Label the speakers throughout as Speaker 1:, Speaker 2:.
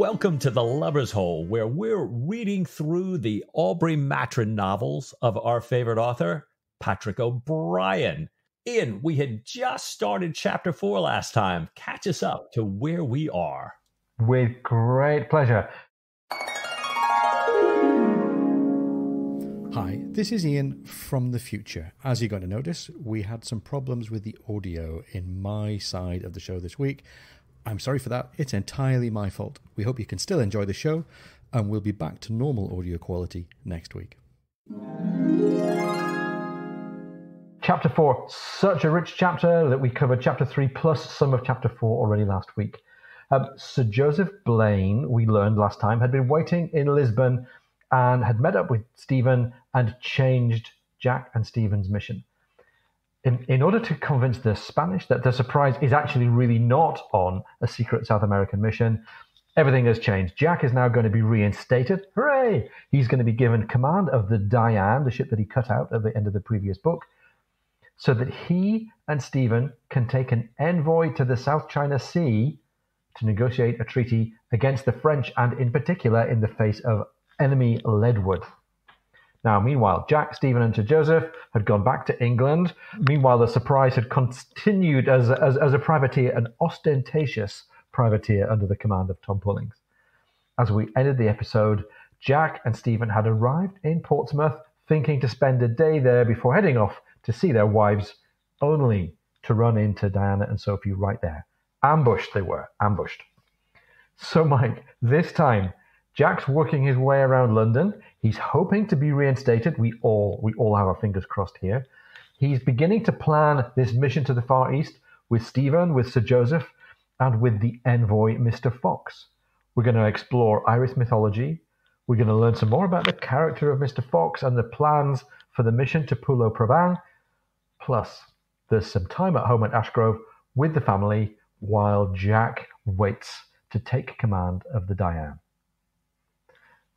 Speaker 1: Welcome to The Lover's Hole, where we're reading through the Aubrey Maturin novels of our favorite author, Patrick O'Brian. Ian, we had just started Chapter 4 last time. Catch us up to where we are.
Speaker 2: With great pleasure.
Speaker 3: Hi, this is Ian from the future. As you're going to notice, we had some problems with the audio in my side of the show this week. I'm sorry for that. It's entirely my fault. We hope you can still enjoy the show, and we'll be back to normal audio quality next week.
Speaker 2: Chapter 4, such a rich chapter that we covered Chapter 3 plus some of Chapter 4 already last week. Sir Joseph Blaine, we learned last time, had been waiting in Lisbon and had met up with Stephen and changed Jack and Stephen's mission. In order to convince the Spanish that the surprise is actually really not on a secret South American mission, everything has changed. Jack is now going to be reinstated. Hooray! He's going to be given command of the Diane, the ship that he cut out at the end of the previous book, so that he and Stephen can take an envoy to the South China Sea to negotiate a treaty against the French, and in particular in the face of enemy Leadwood. Now, meanwhile, Jack, Stephen, and Sir Joseph had gone back to England. Meanwhile, the surprise had continued as a privateer, an ostentatious privateer under the command of Tom Pullings. As we ended the episode, Jack and Stephen had arrived in Portsmouth, thinking to spend a day there before heading off to see their wives, only to run into Diana and Sophie right there. Ambushed they were, ambushed. So, Mike, this time, Jack's working his way around London. He's hoping to be reinstated. We all have our fingers crossed here. He's beginning to plan this mission to the Far East with Stephen, with Sir Joseph, and with the envoy, Mr. Fox. We're going to explore Irish mythology. We're going to learn some more about the character of Mr. Fox and the plans for the mission to Pulo Prabang. Plus, there's some time at home at Ashgrove with the family while Jack waits to take command of the Diane.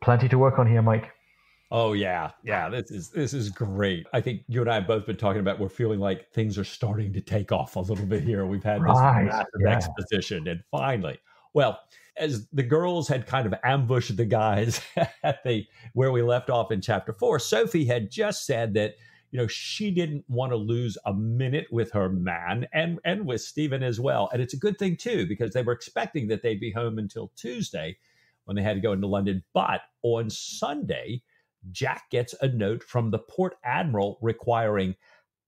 Speaker 2: Plenty to work on here, Mike.
Speaker 1: Oh, yeah. This is great. I think you and I have both been talking about we're feeling like things are starting to take off a little bit here. We've had this massive exposition, and finally, well, as the girls had kind of ambushed the guys at where we left off in Chapter 4, Sophie had just said that she didn't want to lose a minute with her man and with Stephen as well. And it's a good thing, too, because they were expecting that they'd be home until Tuesday when they had to go into London. But on Sunday, Jack gets a note from the Port Admiral requiring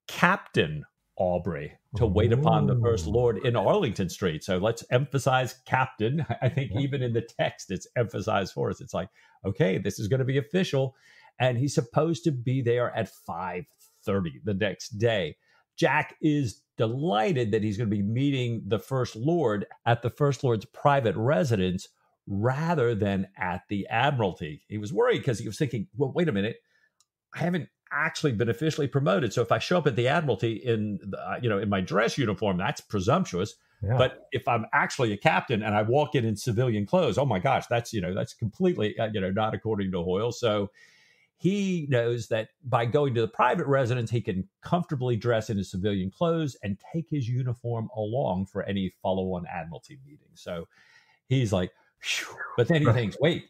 Speaker 1: Captain Aubrey to wait upon the First Lord in Arlington Street. So let's emphasize Captain. I think even in the text, it's emphasized for us. It's like, okay, this is going to be official. And he's supposed to be there at 5:30 the next day. Jack is delighted that he's going to be meeting the First Lord at the First Lord's private residence rather than at the Admiralty. He was worried because he was thinking, well, wait a minute, I haven't actually been officially promoted. So if I show up at the Admiralty in my dress uniform, that's presumptuous. Yeah. But if I'm actually a captain and I walk in civilian clothes, oh my gosh, that's completely, not according to Hoyle. So he knows that by going to the private residence, he can comfortably dress in his civilian clothes and take his uniform along for any follow-on Admiralty meeting. So he's like, phew. But then he thinks, wait,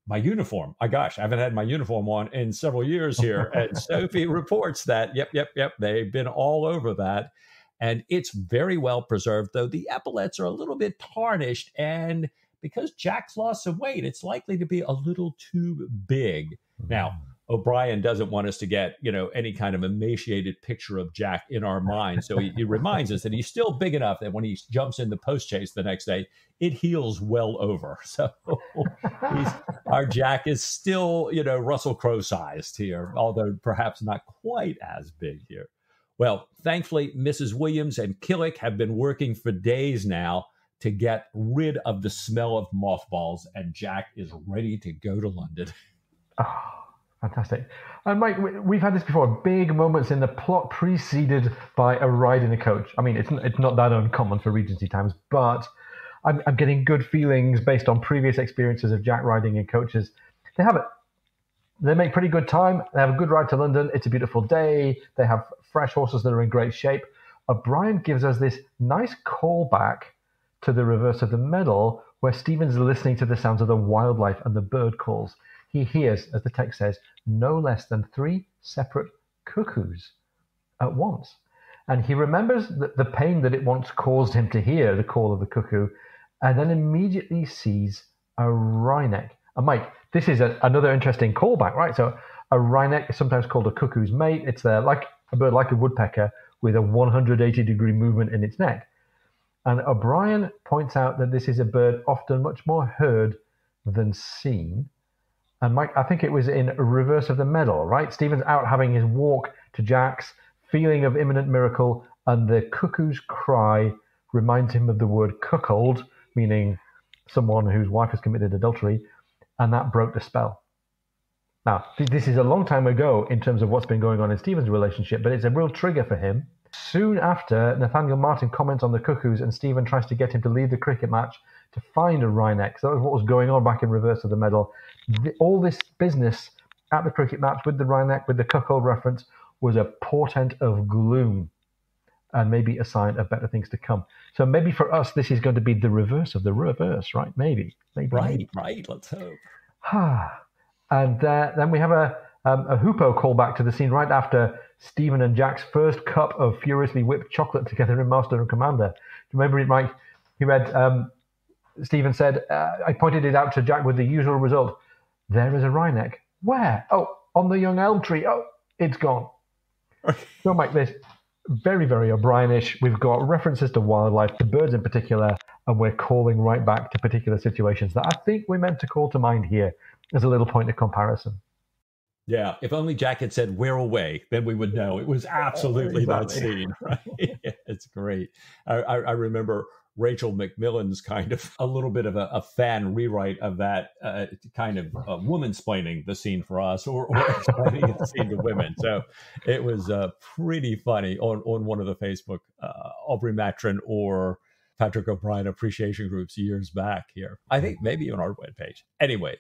Speaker 1: my uniform. My gosh, I haven't had my uniform on in several years here. And Sophie reports that, yep, they've been all over that. And it's very well preserved, though the epaulets are a little bit tarnished. And because Jack's lost some weight, it's likely to be a little too big. Now, O'Brien doesn't want us to get, any kind of emaciated picture of Jack in our mind. So he reminds us that he's still big enough that when he jumps in the post chase the next day, it heals well over. So our Jack is still, Russell Crowe sized here, although perhaps not quite as big here. Well, thankfully, Mrs. Williams and Killick have been working for days now to get rid of the smell of mothballs, and Jack is ready to go to London.
Speaker 2: Oh, fantastic. And Mike, we've had this before, big moments in the plot preceded by a ride in a coach. I mean, it's not that uncommon for Regency times, but I'm getting good feelings based on previous experiences of Jack riding in coaches. They make pretty good time. They have a good ride to London. It's a beautiful day. They have fresh horses that are in great shape. O'Brien gives us this nice callback to the reverse of the medal, where Stephen's listening to the sounds of the wildlife and the bird calls. He hears, as the text says, no less than 3 separate cuckoos at once. And he remembers the pain that it once caused him to hear the call of the cuckoo, and then immediately sees a wryneck. And Mike, this is another interesting callback, right? So a wryneck is sometimes called a cuckoo's mate. It's like a bird like a woodpecker with a 180-degree movement in its neck. And O'Brien points out that this is a bird often much more heard than seen. And Mike, I think it was in reverse of the medal, right? Stephen's out having his walk to Jack's, feeling of imminent miracle, and the cuckoo's cry reminds him of the word cuckold, meaning someone whose wife has committed adultery, and that broke the spell. Now, this is a long time ago in terms of what's been going on in Stephen's relationship, but it's a real trigger for him. Soon after, Nathaniel Martin comments on the cuckoos, and Stephen tries to get him to leave the cricket match to find a wryneck. So that was what was going on back in reverse of the medal. All this business at the cricket match with the wryneck, with the cuckold reference, was a portent of gloom and maybe a sign of better things to come. So maybe for us, this is going to be the reverse of the reverse, right? Maybe.
Speaker 1: Right. Let's hope.
Speaker 2: And then we have a Hoopo callback to the scene right after Stephen and Jack's first cup of furiously whipped chocolate together in Master and Commander. Remember it, Mike? He read, Stephen said, I pointed it out to Jack with the usual result. There is a wryneck. Where? Oh, on the young elm tree. Oh, it's gone. So, Mike, this very, very O'Brien-ish. We've got references to wildlife, to birds in particular, and we're calling right back to particular situations that I think we're meant to call to mind here as a little point of comparison.
Speaker 1: Yeah, if only Jack had said, "We're away," then we would know. It was absolutely that scene, right? It's great. I remember Rachel McMillan's kind of a little bit of a fan rewrite of that kind of woman-splaining the scene for us, or explaining the scene to women. So it was pretty funny on one of the Facebook Aubrey Matron or Patrick O'Brien appreciation groups years back here. I think maybe on our webpage. Anyways,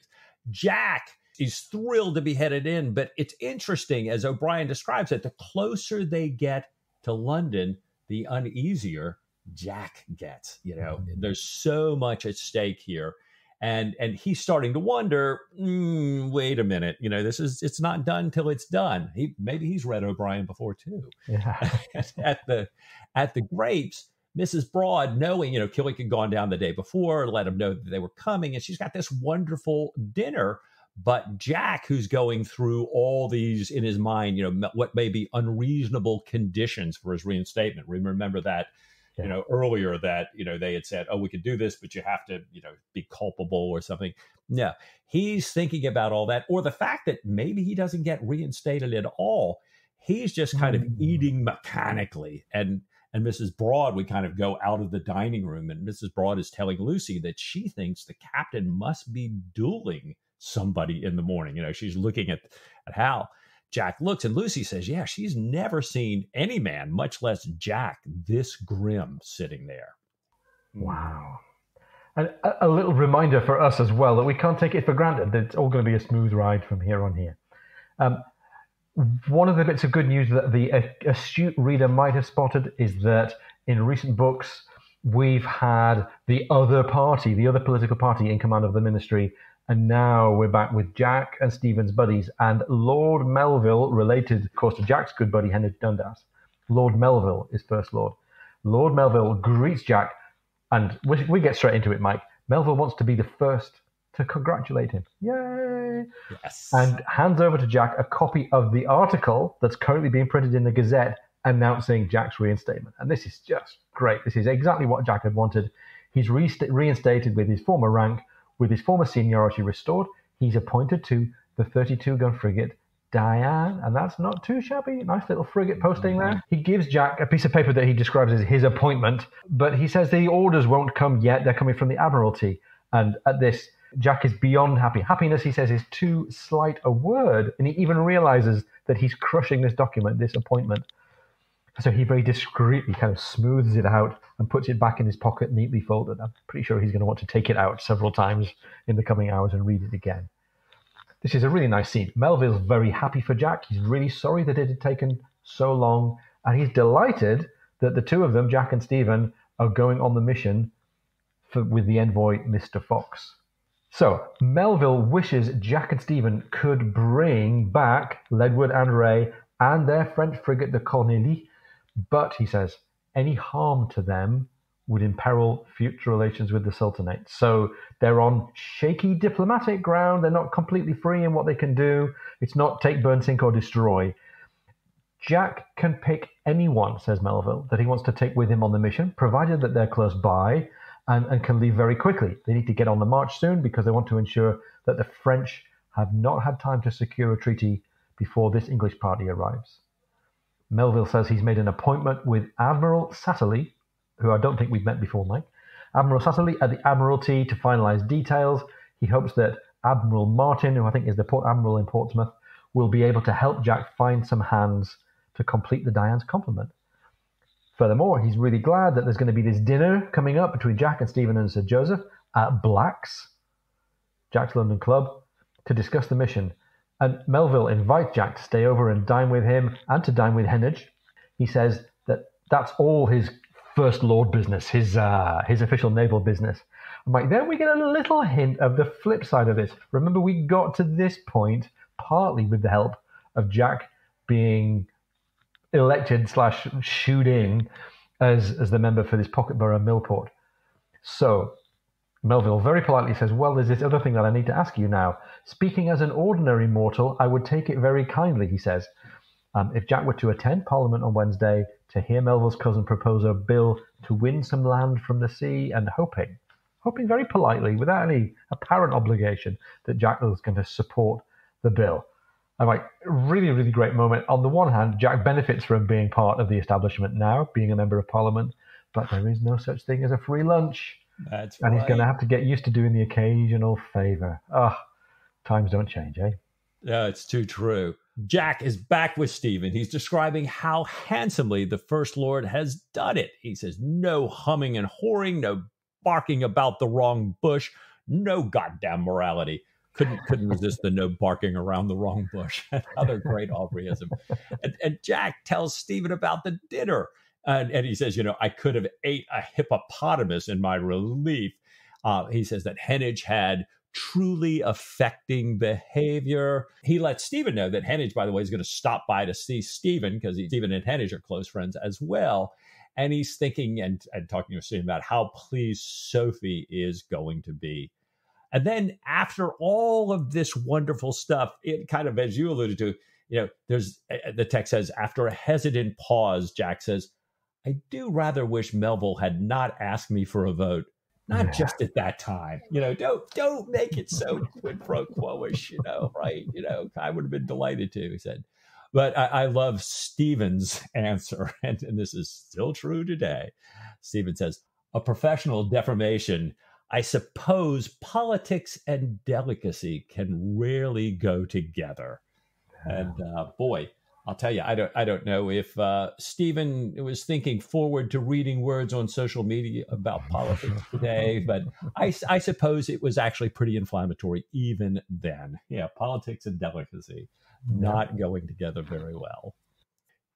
Speaker 1: Jack is thrilled to be headed in, but it's interesting, as O'Brien describes it, the closer they get to London, the uneasier Jack gets. There's so much at stake here. And he's starting to wonder, wait a minute, it's not done till it's done. Maybe he's read O'Brien before too.
Speaker 2: Yeah.
Speaker 1: At the Grapes, Mrs. Broad, knowing, Killick had gone down the day before, let him know that they were coming, and she's got this wonderful dinner. But Jack, who's going through all these in his mind, what may be unreasonable conditions for his reinstatement. Remember that, earlier that, they had said, oh, we could do this, but you have to, be culpable or something. No, he's thinking about all that, or the fact that maybe he doesn't get reinstated at all. He's just kind of eating mechanically. And Mrs. Broad, we kind of go out of the dining room, and Mrs. Broad is telling Lucy that she thinks the captain must be dueling somebody in the morning. She's looking at how Jack looks, and Lucy says, yeah, she's never seen any man, much less Jack, this grim sitting there.
Speaker 2: Wow. And a little reminder for us as well that we can't take it for granted that it's all going to be a smooth ride from here on here. One of the bits of good news that the astute reader might have spotted is that in recent books, we've had the other political party in command of the ministry. And now we're back with Jack and Stephen's buddies, and Lord Melville, related, of course, to Jack's good buddy, Henry Dundas. Lord Melville is First Lord. Lord Melville greets Jack, and we get straight into it, Mike. Melville wants to be the first to congratulate him. Yay!
Speaker 1: Yes.
Speaker 2: And hands over to Jack a copy of the article that's currently being printed in the Gazette announcing Jack's reinstatement. And this is just great. This is exactly what Jack had wanted. He's reinstated with his former rank, with his former seniority restored. He's appointed to the 32-gun frigate Diane, and that's not too shabby. Nice little frigate posting there. He gives Jack a piece of paper that he describes as his appointment, but he says the orders won't come yet. They're coming from the Admiralty. And at this, Jack is beyond happy. Happiness, he says, is too slight a word, and he even realizes that he's crushing this document, this appointment. So he very discreetly kind of smooths it out and puts it back in his pocket, neatly folded. I'm pretty sure he's going to want to take it out several times in the coming hours and read it again. This is a really nice scene. Melville's very happy for Jack. He's really sorry that it had taken so long. And he's delighted that the two of them, Jack and Stephen, are going on the mission with the envoy, Mr. Fox. So Melville wishes Jack and Stephen could bring back Ledward and Ray and their French frigate, the Cornélie, but, he says, any harm to them would imperil future relations with the Sultanate. So they're on shaky diplomatic ground. They're not completely free in what they can do. It's not take, burn, sink, or destroy. Jack can pick anyone, says Melville, that he wants to take with him on the mission, provided that they're close by and can leave very quickly. They need to get on the march soon because they want to ensure that the French have not had time to secure a treaty before this English party arrives. Melville says he's made an appointment with Admiral Satterley, who I don't think we've met before, Mike. Admiral Satterley at the Admiralty to finalise details. He hopes that Admiral Martin, who I think is the Port Admiral in Portsmouth, will be able to help Jack find some hands to complete the Diane's complement. Furthermore, he's really glad that there's going to be this dinner coming up between Jack and Stephen and Sir Joseph at Black's, Jack's London Club, to discuss the mission. And Melville invites Jack to stay over and dine with him and to dine with Heneage. He says that that's all his First Lord business, his official naval business. I'm like, then we get a little hint of the flip side of this. Remember, we got to this point partly with the help of Jack being elected / shooed in as the member for this pocket borough Millport. So Melville very politely says, well, there's this other thing that I need to ask you now. Speaking as an ordinary mortal, I would take it very kindly, he says, if Jack were to attend Parliament on Wednesday to hear Melville's cousin propose a bill to win some land from the sea, and hoping very politely, without any apparent obligation, that Jack was going to support the bill. I'm like, really, really great moment. On the one hand, Jack benefits from being part of the establishment now, being a member of Parliament, but there is no such thing as a free lunch.
Speaker 1: That's
Speaker 2: and
Speaker 1: right.
Speaker 2: He's going to have to get used to doing the occasional favour. Times don't change, eh?
Speaker 1: Yeah, it's too true. Jack is back with Stephen. He's describing how handsomely the First Lord has done it. He says, no humming and whoring, no barking about the wrong bush, no goddamn morality. Couldn't resist the no barking around the wrong bush. Another great Aubreyism. And Jack tells Stephen about the dinner. And he says, I could have ate a hippopotamus in my relief. He says that Heneage had truly affecting behavior. He lets Stephen know that Heneage, by the way, is going to stop by to see Stephen because Stephen and Heneage are close friends as well. And he's thinking and talking to Stephen about how pleased Sophie is going to be. And then after all of this wonderful stuff, it kind of, as you alluded to, there's the text says, after a hesitant pause, Jack says, I do rather wish Melville had not asked me for a vote. Not just at that time, don't make it so quid pro quo-ish, right? I would have been delighted to, he said. But I love Stephen's answer, and this is still true today. Stephen says, a professional deformation. I suppose politics and delicacy can rarely go together. And boy, I'll tell you, I don't know if Stephen was thinking forward to reading words on social media about politics today, but I suppose it was actually pretty inflammatory even then. Yeah, politics and delicacy not going together very well.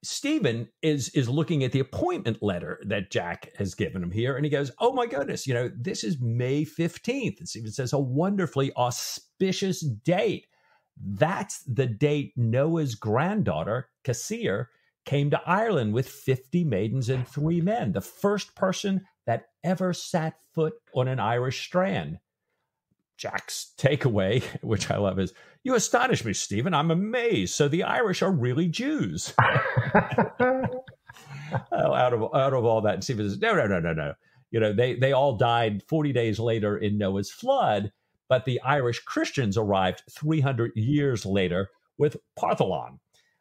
Speaker 1: Stephen is looking at the appointment letter that Jack has given him here, and he goes, oh my goodness, this is May 15th. And Stephen says, a wonderfully auspicious date. That's the date Noah's granddaughter, Cassir, came to Ireland with 50 maidens and 3 men, the first person that ever set foot on an Irish strand. Jack's takeaway, which I love, is, you astonish me, Stephen. I'm amazed. So the Irish are really Jews. out of all that, Stephen says, no. They all died 40 days later in Noah's flood, but the Irish Christians arrived 300 years later with Partholon.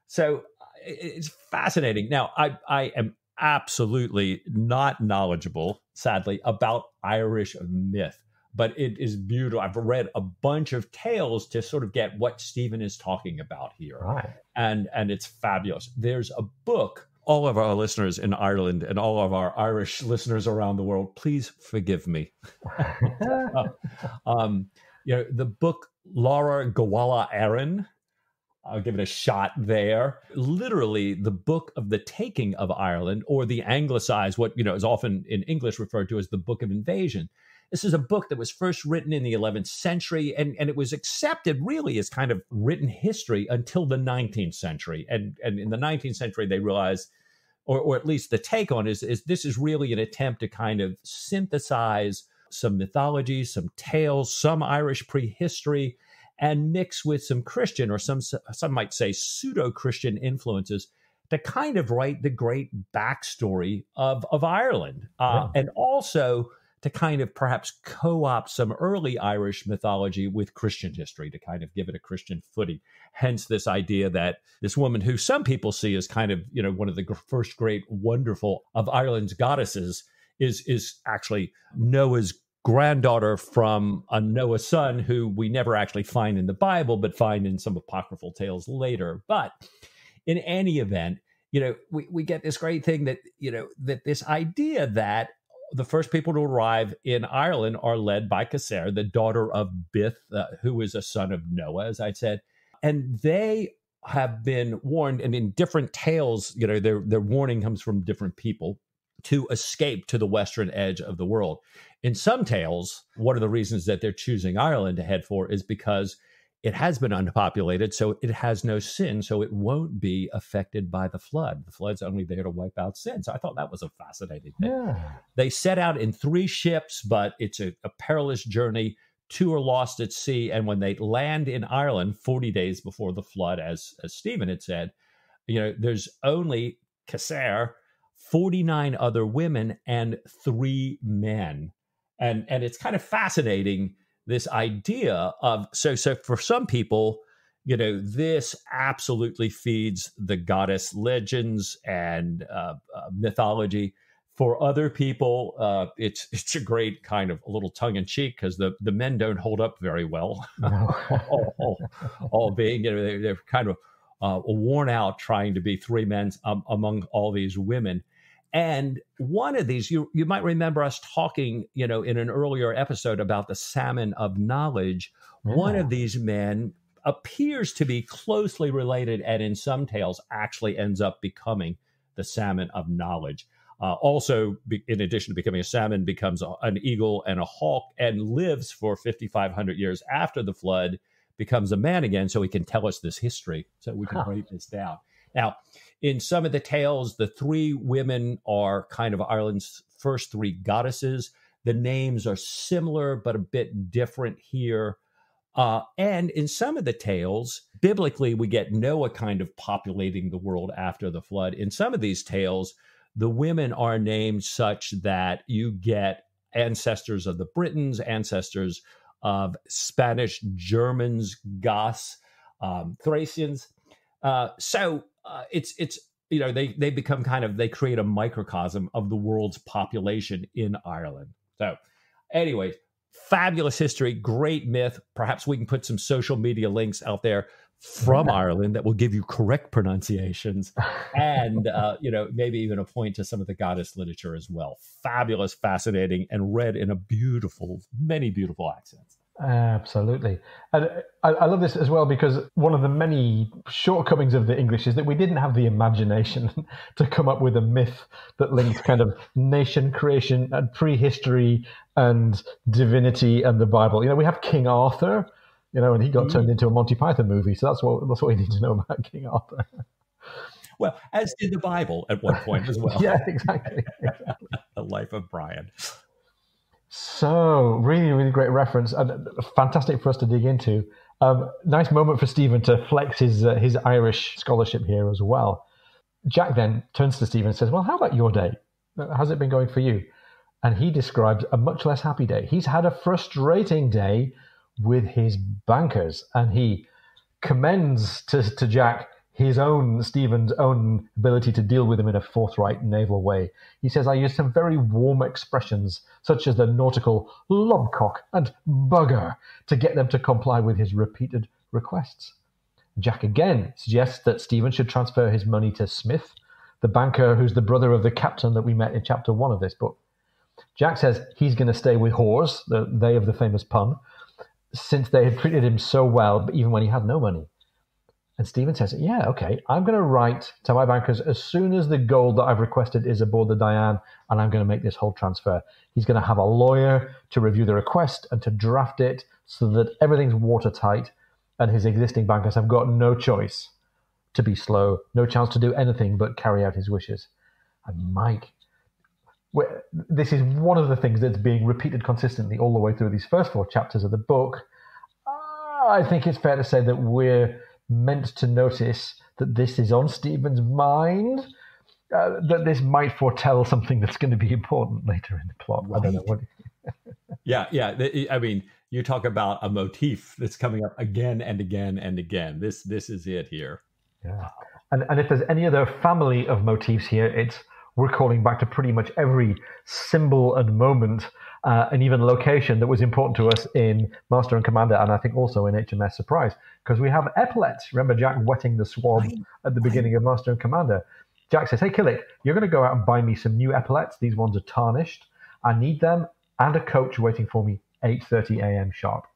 Speaker 1: So it's fascinating. Now, I am absolutely not knowledgeable, sadly, about Irish myth, but it is beautiful. I've read a bunch of tales to sort of get what Stephen is talking about here.
Speaker 2: Right.
Speaker 1: And it's fabulous. There's a book, all of our listeners in Ireland and all of our Irish listeners around the world, please forgive me. The book Laura Gawala Aaron, I'll give it a shot there. Literally, the book of the taking of Ireland, or the anglicized, what is often in English referred to as the Book of Invasion. This is a book that was first written in the 11th century, and it was accepted really as kind of written history until the 19th century. And in the 19th century, they realized, or at least the take on is this is really an attempt to kind of synthesize some mythology, some tales, some Irish prehistory, and mix with some Christian, or some might say pseudo-Christian influences to kind of write the great backstory of Ireland. And also to kind of perhaps co-opt some early Irish mythology with Christian history to kind of give it a Christian footing. Hence this idea that this woman, who some people see as kind of, one of the first great wonderful of Ireland's goddesses, is actually Noah's granddaughter from a Noah's son who we never actually find in the Bible, but find in some apocryphal tales later. But in any event, we get this great thing that, that this idea that the first people to arrive in Ireland are led by Caser, the daughter of Bith, who is a son of Noah, as I said. And they have been warned, and in different tales, their warning comes from different people, to escape to the western edge of the world. In some tales, one of the reasons that they're choosing Ireland to head for is because it has been unpopulated, so it has no sin, so it won't be affected by the flood. The flood's only there to wipe out sin. So I thought that was a fascinating thing. Yeah. They set out in 3 ships, but it's a perilous journey. 2 are lost at sea, and when they land in Ireland 40 days before the flood, as Stephen had said, there's only Caser, 49 other women, and 3 men. And it's kind of fascinating, this idea of, so for some people, this absolutely feeds the goddess legends and mythology. For other people, it's a great kind of a little tongue in cheek, because the men don't hold up very well. No. all being, they're kind of worn out trying to be 3 men among all these women. And one of these, you might remember us talking, in an earlier episode about the salmon of knowledge. Yeah. One of these men appears to be closely related, and in some tales actually ends up becoming the salmon of knowledge. Also, in addition to becoming a salmon, becomes an eagle and a hawk, and lives for 5,500 years after the flood, becomes a man again, so he can tell us this history, so we can write this down. Now, in some of the tales, the 3 women are kind of Ireland's first 3 goddesses. The names are similar, but a bit different here. And in some of the tales, biblically, we get Noah kind of populating the world after the flood. In some of these tales, the women are named such that you get ancestors of the Britons, ancestors of Spanish, Germans, Goths, Thracians. It's they become they create a microcosm of the world's population in Ireland. So anyway, fabulous history, great myth. Perhaps we can put some social media links out there from Ireland that will give you correct pronunciations, and maybe even a point to some of the goddess literature as well. Fabulous, fascinating, and read in many beautiful accents.
Speaker 2: Absolutely. And I love this as well, because one of the many shortcomings of the English is that we didn't have the imagination to come up with a myth that links kind of nation creation and prehistory and divinity and the Bible. We have King Arthur, and he got turned into a Monty Python movie. So that's what we need to know about King Arthur.
Speaker 1: Well, as did the Bible at one point as well.
Speaker 2: Yeah, exactly.
Speaker 1: The Life of Brian.
Speaker 2: So really, really great reference, and fantastic for us to dig into. Nice moment for Stephen to flex his Irish scholarship here as well. Jack then turns to Stephen and says, well, how about your day? How's it been going for you? And he describes a much less happy day. He's had a frustrating day with his bankers, and he commends to Jack Stephen's own ability to deal with him in a forthright naval way. He says, I used some very warm expressions, such as the nautical lobcock and bugger, to get them to comply with his repeated requests. Jack again suggests that Stephen should transfer his money to Smith, the banker who's the brother of the captain that we met in chapter 1 of this book. Jack says he's going to stay with whores, they of the famous pun, since they had treated him so well, even when he had no money. And Stephen says, yeah, okay, I'm going to write to my bankers as soon as the gold that I've requested is aboard the Diane, and I'm going to make this whole transfer. He's going to have a lawyer to review the request and to draft it so that everything's watertight, and his existing bankers have got no choice to be slow, no chance to do anything but carry out his wishes. And Mike, this is one of the things that's being repeated consistently all the way through these first 4 chapters of the book. I think it's fair to say that we're meant to notice that this is on Stephen's mind, that this might foretell something that's going to be important later in the plot. Right. I don't know what.
Speaker 1: Yeah. I mean, you talk about a motif that's coming up again and again and again. This is it here.
Speaker 2: Yeah. And if there's any other family of motifs here, we're calling back to pretty much every symbol and moment and even location that was important to us in Master and Commander, and I think also in HMS Surprise, because we have epaulets. Remember Jack wetting the swab at the beginning of Master and Commander? Jack says, hey, Killick, you're going to go out and buy me some new epaulets. These ones are tarnished. I need them and a coach waiting for me 8:30 a.m. sharp.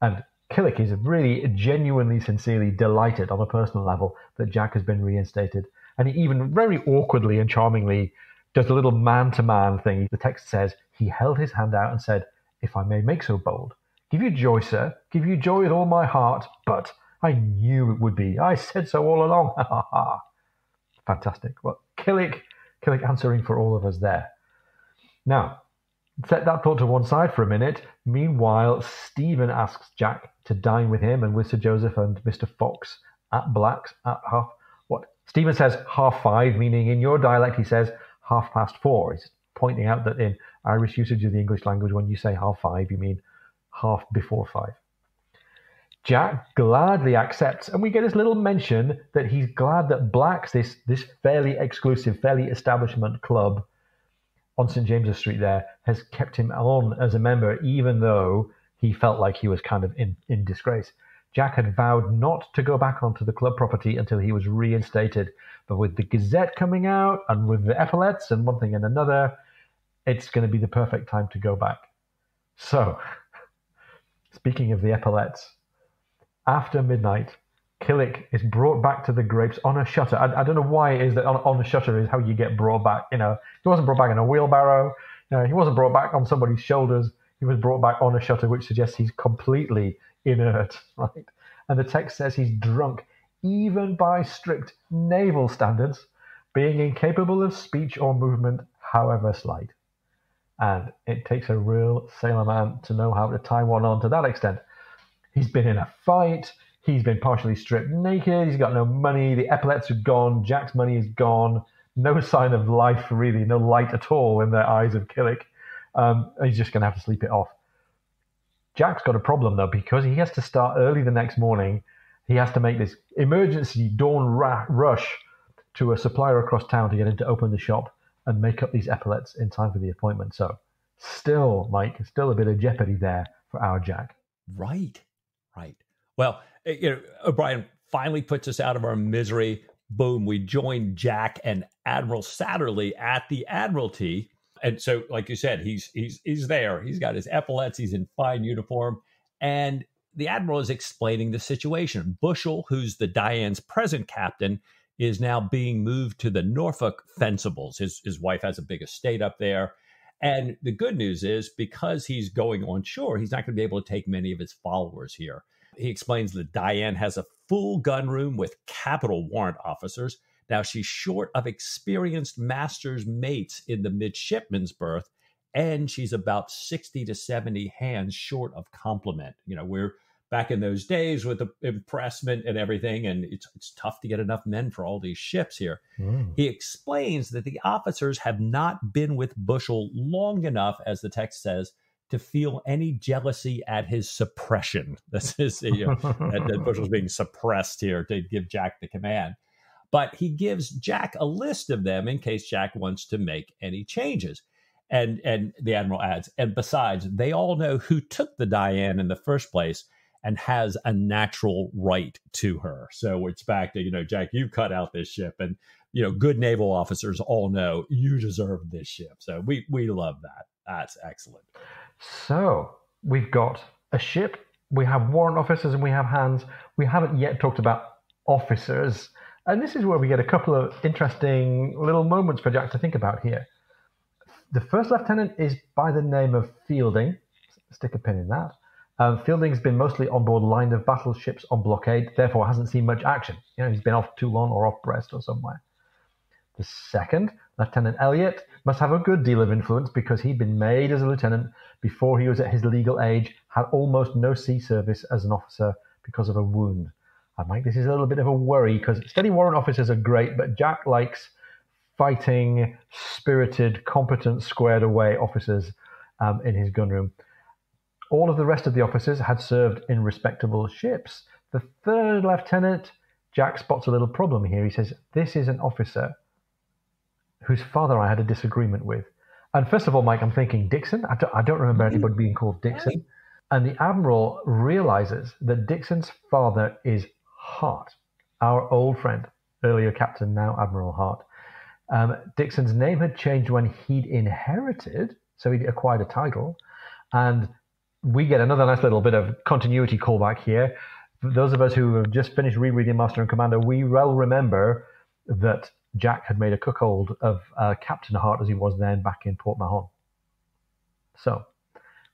Speaker 2: And Killick is really genuinely, sincerely delighted on a personal level that Jack has been reinstated. And he even very awkwardly and charmingly does a little man-to-man thing. The text says, he held his hand out and said, if I may make so bold, give you joy, sir, give you joy with all my heart, but I knew it would be. I said so all along. Ha ha ha. Fantastic. Well, Killick answering for all of us there. Now, set that thought to one side for a minute. Meanwhile, Stephen asks Jack to dine with him and with Sir Joseph and Mr. Fox at Black's at Stephen says 5:30, meaning in your dialect he says 4:30. He's pointing out that in Irish usage of the English language, when you say 5:30, you mean 5:45. Jack gladly accepts, and we get this little mention that he's glad that Black's, this fairly exclusive, fairly establishment club on St. James's Street there, has kept him on as a member, even though he felt like he was kind of in disgrace. Jack had vowed not to go back onto the club property until he was reinstated. But with the Gazette coming out and with the epaulets and one thing and another, it's going to be the perfect time to go back. So, speaking of the epaulets, after midnight, Killick is brought back to the Grapes on a shutter. I don't know why it is that on a shutter is how you get brought back. He wasn't brought back in a wheelbarrow. He wasn't brought back on somebody's shoulders. He was brought back on a shutter, which suggests he's completely inert, right? And the text says he's drunk, even by strict naval standards, being incapable of speech or movement, however slight. And it takes a real sailorman to know how to tie one on to that extent. He's been in a fight. He's been partially stripped naked. He's got no money. The epaulets are gone. Jack's money is gone. No sign of life, really. No light at all in the eyes of Killick. He's just going to have to sleep it off. Jack's got a problem, though, because he has to start early the next morning. He has to make this emergency dawn rush to a supplier across town to get him to open the shop and make up these epaulets in time for the appointment. So still, Mike, still a bit of jeopardy there for our Jack.
Speaker 1: Right. Well, O'Brien finally puts us out of our misery. Boom, we join Jack and Admiral Satterley at the Admiralty. And so, like you said, he's there. He's got his epaulets. He's in fine uniform. And the Admiral is explaining the situation. Bushell, who's the Diane's present captain, is now being moved to the Norfolk Fencibles. His wife has a big estate up there. And the good news is, because he's going on shore, he's not going to be able to take many of his followers here. He explains that Diane has a full gun room with capital warrant officers. Now, she's short of experienced master's mates in the midshipman's berth, and she's about 60 to 70 hands short of complement. We're back in those days with the impressment and everything, and it's tough to get enough men for all these ships here. He explains that the officers have not been with Bushell long enough, as the text says, to feel any jealousy at his suppression. This is that Bushell's being suppressed here to give Jack the command. But he gives Jack a list of them in case Jack wants to make any changes. And the Admiral adds, and besides, they all know who took the Diane in the first place and has a natural right to her. So it's back to, Jack, you cut out this ship. And, good naval officers all know you deserve this ship. So we love that. That's excellent.
Speaker 2: So we've got a ship, we have warrant officers, and we have hands. We haven't yet talked about officers. And this is where we get a couple of interesting little moments for Jack to think about here. The first lieutenant is by the name of Fielding. Stick a pin in that. Fielding's been mostly on board line of battle ships on blockade, therefore hasn't seen much action. He's been off Toulon or off Brest or somewhere. The second, Lieutenant Elliot, must have a good deal of influence because he'd been made as a lieutenant before he was at his legal age, had almost no sea service as an officer because of a wound. Mike, this is a little bit of a worry because steady warrant officers are great, but Jack likes fighting, spirited, competent, squared away officers in his gunroom. All of the rest of the officers had served in respectable ships. The third lieutenant, Jack spots a little problem here. He says, this is an officer whose father I had a disagreement with. And first of all, Mike, I'm thinking Dixon. I don't remember anybody being called Dixon. And the Admiral realizes that Dixon's father is Hart, our old friend, earlier captain, now Admiral Hart. Dixon's name had changed when he'd inherited, so he'd acquired a title. And we get another nice little bit of continuity callback here. For those of us who have just finished rereading Master and Commander, we well remember that Jack had made a cuckold of Captain Hart as he was then back in Port Mahon. So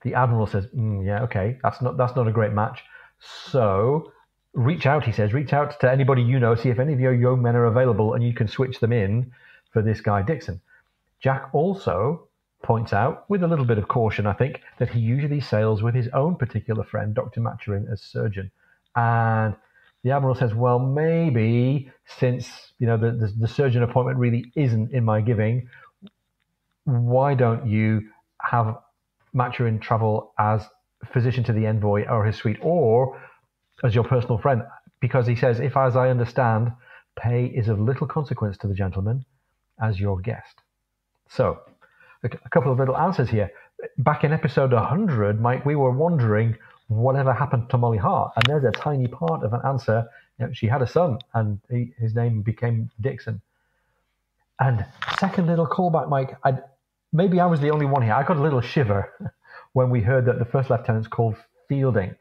Speaker 2: the Admiral says, yeah, okay, that's not a great match. So reach out, he says, reach out to anybody you know, see if any of your young men are available and you can switch them in for this guy Dixon. Jack also points out, with a little bit of caution, I think, that he usually sails with his own particular friend, Dr. Maturin, as surgeon. And the Admiral says, well, maybe since the surgeon appointment really isn't in my giving, why don't you have Maturin travel as physician to the envoy or his suite, or as your personal friend? Because he says, if, as I understand, pay is of little consequence to the gentleman, as your guest. So, a couple of little answers here. Back in episode 100, Mike, we were wondering whatever happened to Molly Hart, and there's a tiny part of an answer. She had a son, and his name became Dixon. And second little callback, Mike, maybe I was the only one here. I got a little shiver when we heard that the first lieutenant's called Fielding.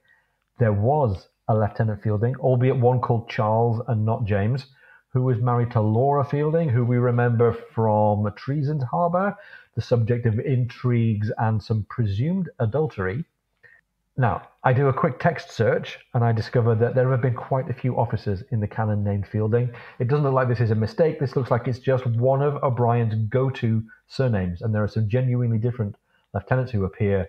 Speaker 2: There was a Lieutenant Fielding, albeit one called Charles and not James, who was married to Laura Fielding, who we remember from Treason's Harbour, the subject of intrigues and some presumed adultery. Now, I do a quick text search, and I discover that there have been quite a few officers in the canon named Fielding. It doesn't look like this is a mistake. This looks like it's just one of O'Brien's go-to surnames, and there are some genuinely different lieutenants who appear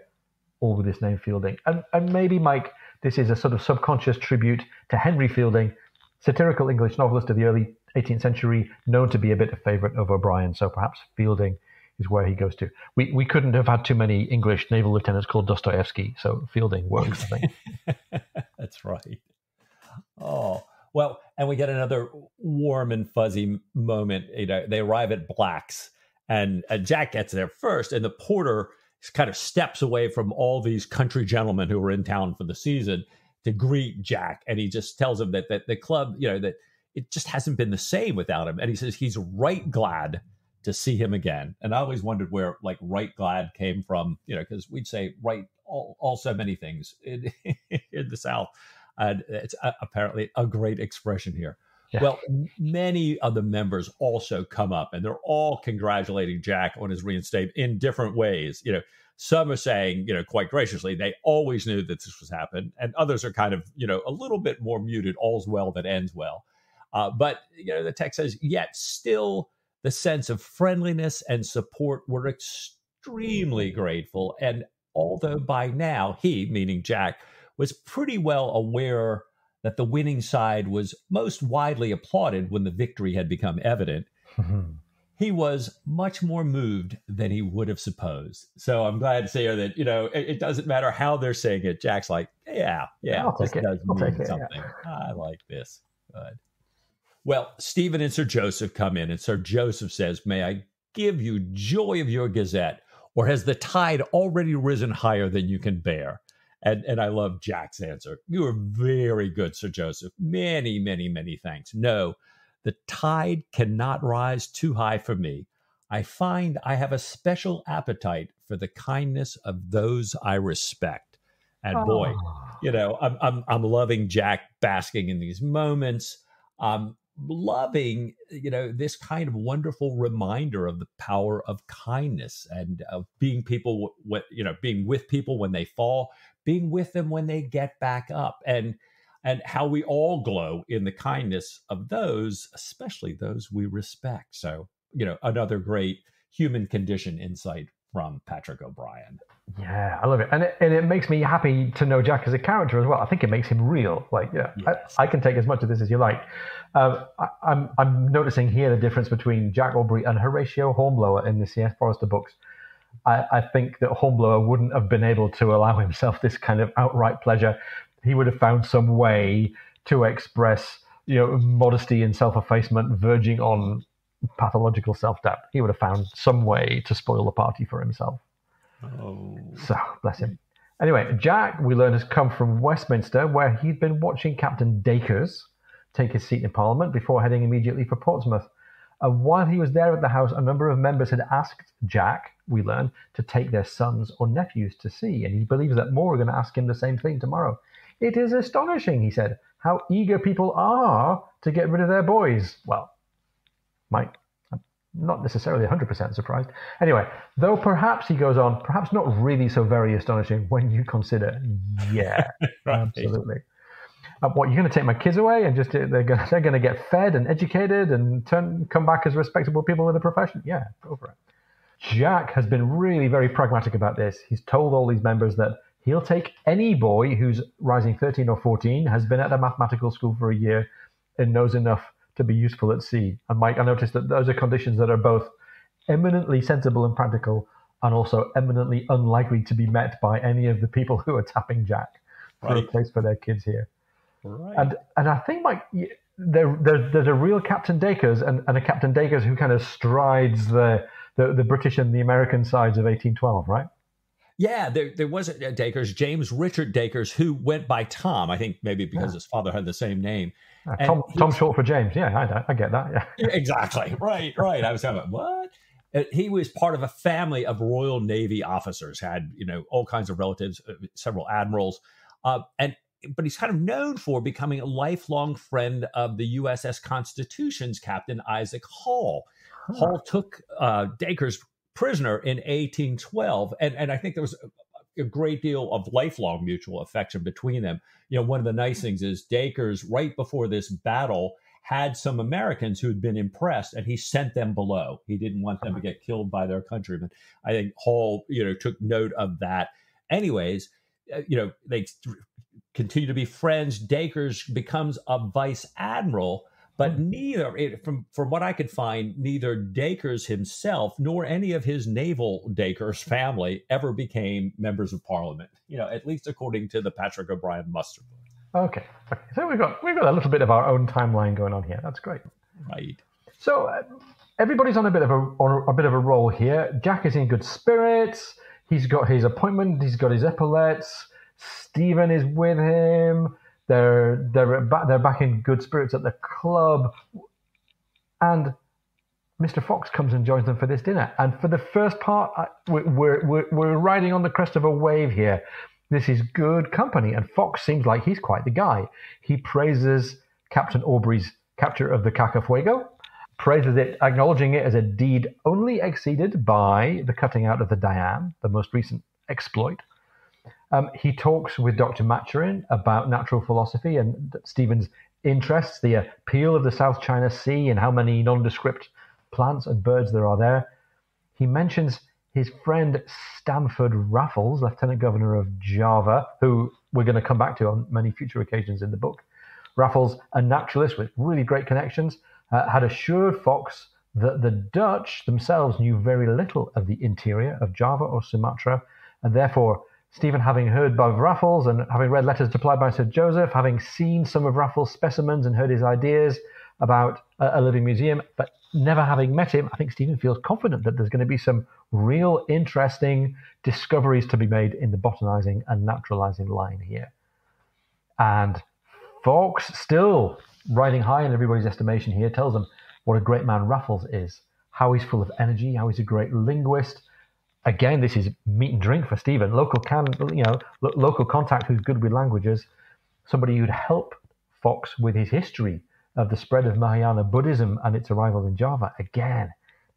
Speaker 2: all with this name Fielding. And maybe, Mike, this is a sort of subconscious tribute to Henry Fielding, satirical English novelist of the early 18th century, known to be a bit of favourite of O'Brien, so perhaps Fielding is where he goes to. We couldn't have had too many English naval lieutenants called Dostoevsky, so Fielding works, I think.
Speaker 1: That's right. Oh, well, and we get another warm and fuzzy moment. They arrive at Black's, and Jack gets there first, and the porter kind of steps away from all these country gentlemen who were in town for the season to greet Jack, and he just tells him that the club, that it just hasn't been the same without him, and he says he's right glad to see him again. And I always wondered where right glad came from, because we'd say right all so many things in the South. And it's apparently a great expression here. Yeah. Well, many of the members also come up, and they're all congratulating Jack on his reinstatement in different ways. Some are saying, quite graciously, they always knew that this was happening, and others are kind of, a little bit more muted. All's well that ends well. But the text says, yet still the sense of friendliness and support were extremely grateful. And although by now he, meaning Jack, was pretty well aware that the winning side was most widely applauded when the victory had become evident, he was much more moved than he would have supposed. So I'm glad to say that, it doesn't matter how they're saying it. Jack's like, yeah, this does mean something. Yeah. I like this. Good. Well, Stephen and Sir Joseph come in, and Sir Joseph says, may I give you joy of your gazette, or has the tide already risen higher than you can bear? And I love Jack's answer. You are very good, Sir Joseph. Many, many, many thanks. No, the tide cannot rise too high for me. I find I have a special appetite for the kindness of those I respect. And boy, I'm loving Jack basking in these moments. loving, this kind of wonderful reminder of the power of kindness and of being being with people when they fall, being with them when they get back up, and how we all glow in the kindness of those, especially those we respect. So, another great human condition insight from Patrick O'Brian.
Speaker 2: Yeah, I love it. And it makes me happy to know Jack as a character as well. I think it makes him real. Like, yes. I can take as much of this as you like. I'm noticing here the difference between Jack Aubrey and Horatio Hornblower in the C.S. Forrester books. I think that Hornblower wouldn't have been able to allow himself this kind of outright pleasure. He would have found some way to express, modesty and self-effacement verging on pathological self-doubt. He would have found some way to spoil the party for himself.
Speaker 1: Oh.
Speaker 2: So, bless him. Anyway, Jack, we learn, has come from Westminster, where he'd been watching Captain Dakers take his seat in Parliament before heading immediately for Portsmouth. While he was there at the house, a number of members had asked Jack, we learn, to take their sons or nephews to sea, and he believes that more are going to ask him the same thing tomorrow. It is astonishing, he said, how eager people are to get rid of their boys. Well, Mike, I'm not necessarily 100% surprised. Anyway, though perhaps, he goes on, perhaps not really so very astonishing when you consider, yeah, right. Absolutely. What, you're going to take my kids away and just they're going to get fed and educated and come back as respectable people with a profession? Yeah, go for it. Jack has been really very pragmatic about this. He's told all these members that he'll take any boy who's rising 13 or 14, has been at a mathematical school for a year, and knows enough to be useful at sea. And Mike, I noticed that those are conditions that are both eminently sensible and practical, and also eminently unlikely to be met by any of the people who are tapping Jack for a place for their kids here.
Speaker 1: Right.
Speaker 2: And I think, Mike, there's a real Captain Dakers and a Captain Dakers who kind of strides the British and the American sides of 1812, right?
Speaker 1: Yeah, there was a Dakers, James Richard Dakers, who went by Tom, I think maybe because his father had the same name.
Speaker 2: Tom short for James. Yeah, I get that. Yeah.
Speaker 1: Exactly. Right. I was talking about, what? He was part of a family of Royal Navy officers, had, all kinds of relatives, several admirals. But he's kind of known for becoming a lifelong friend of the USS Constitution's Captain Isaac Hall. Hall took Dakers prisoner in 1812, and I think there was a great deal of lifelong mutual affection between them. One of the nice things is Dakers, right before this battle, had some Americans who had been impressed, and he sent them below. He didn't want them to get killed by their countrymen. I think Hall, took note of that. Anyways, they continue to be friends. Dakers becomes a vice admiral, but from what I could find, neither Dakers himself nor any of his naval Dakers family ever became members of Parliament. At least according to the Patrick O'Brian muster book.
Speaker 2: Okay. So we've got a little bit of our own timeline going on here. That's great.
Speaker 1: Right.
Speaker 2: So everybody's on a bit of a roll here. Jack is in good spirits. He's got his appointment. He's got his epaulets. Stephen is with him. They're back in good spirits at the club, and Mr. Fox comes and joins them for this dinner. And for the first part, we're riding on the crest of a wave here. This is good company, and Fox seems like he's quite the guy. He praises Captain Aubrey's capture of the Cacafuego, praises it, acknowledging it as a deed only exceeded by the cutting out of the Diane, the most recent exploit. He talks with Dr. Maturin about natural philosophy and Stephen's interests, the appeal of the South China Sea and how many nondescript plants and birds there are there. He mentions his friend Stamford Raffles, Lieutenant Governor of Java, who we're going to come back to on many future occasions in the book. Raffles, a naturalist with really great connections, had assured Fox that the Dutch themselves knew very little of the interior of Java or Sumatra, and therefore Stephen, having heard of Raffles and having read letters supplied by Sir Joseph, having seen some of Raffles' specimens and heard his ideas about a living museum, but never having met him, I think Stephen feels confident that there's going to be some real interesting discoveries to be made in the botanizing and naturalizing line here. And Fox, still riding high in everybody's estimation here, tells them what a great man Raffles is, how he's full of energy, how he's a great linguist. Again, this is meat and drink for Stephen. Local contact who's good with languages, somebody who'd help Fox with his history of the spread of Mahayana Buddhism and its arrival in Java. Again,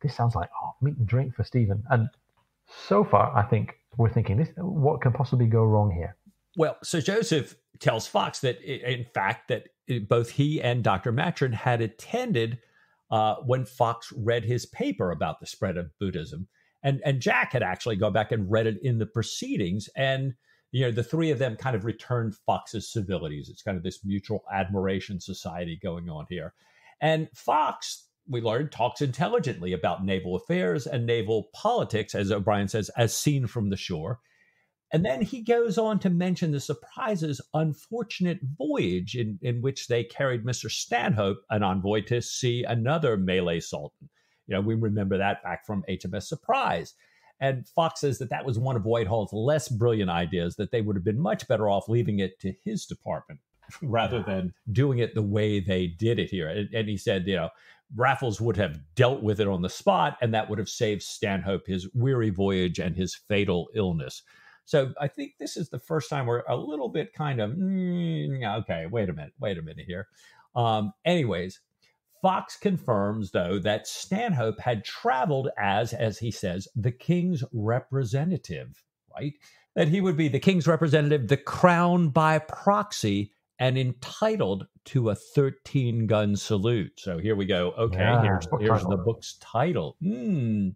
Speaker 2: this sounds like meat and drink for Stephen. And so far, I think we're thinking, what can possibly go wrong here?
Speaker 1: Well, Sir Joseph tells Fox that, in fact, that both he and Dr. Matron had attended when Fox read his paper about the spread of Buddhism. And Jack had actually gone back and read it in the proceedings. And, the three of them kind of returned Fox's civilities. It's kind of this mutual admiration society going on here. And Fox, we learned, talks intelligently about naval affairs and naval politics, as O'Brien says, as seen from the shore. And then he goes on to mention the Surprise's unfortunate voyage in which they carried Mr. Stanhope, an envoy, to see another Malay Sultan. We remember that back from HMS Surprise. And Fox says that was one of Whitehall's less brilliant ideas, that they would have been much better off leaving it to his department rather than doing it the way they did it here. And he said, Raffles would have dealt with it on the spot, and that would have saved Stanhope his weary voyage and his fatal illness. So I think this is the first time we're a little bit kind of, okay, wait a minute here. Anyways, Fox confirms, though, that Stanhope had traveled as he says, the king's representative, right? That he would be the king's representative, the crown by proxy, and entitled to a 13-gun salute. So here we go. Okay, here's the book's title. And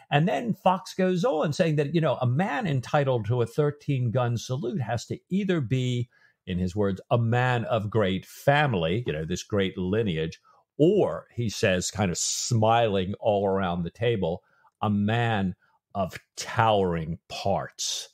Speaker 1: then Fox goes on saying that, a man entitled to a 13-gun salute has to either be, in his words, a man of great family, this great lineage, or, he says, kind of smiling all around the table, a man of towering parts.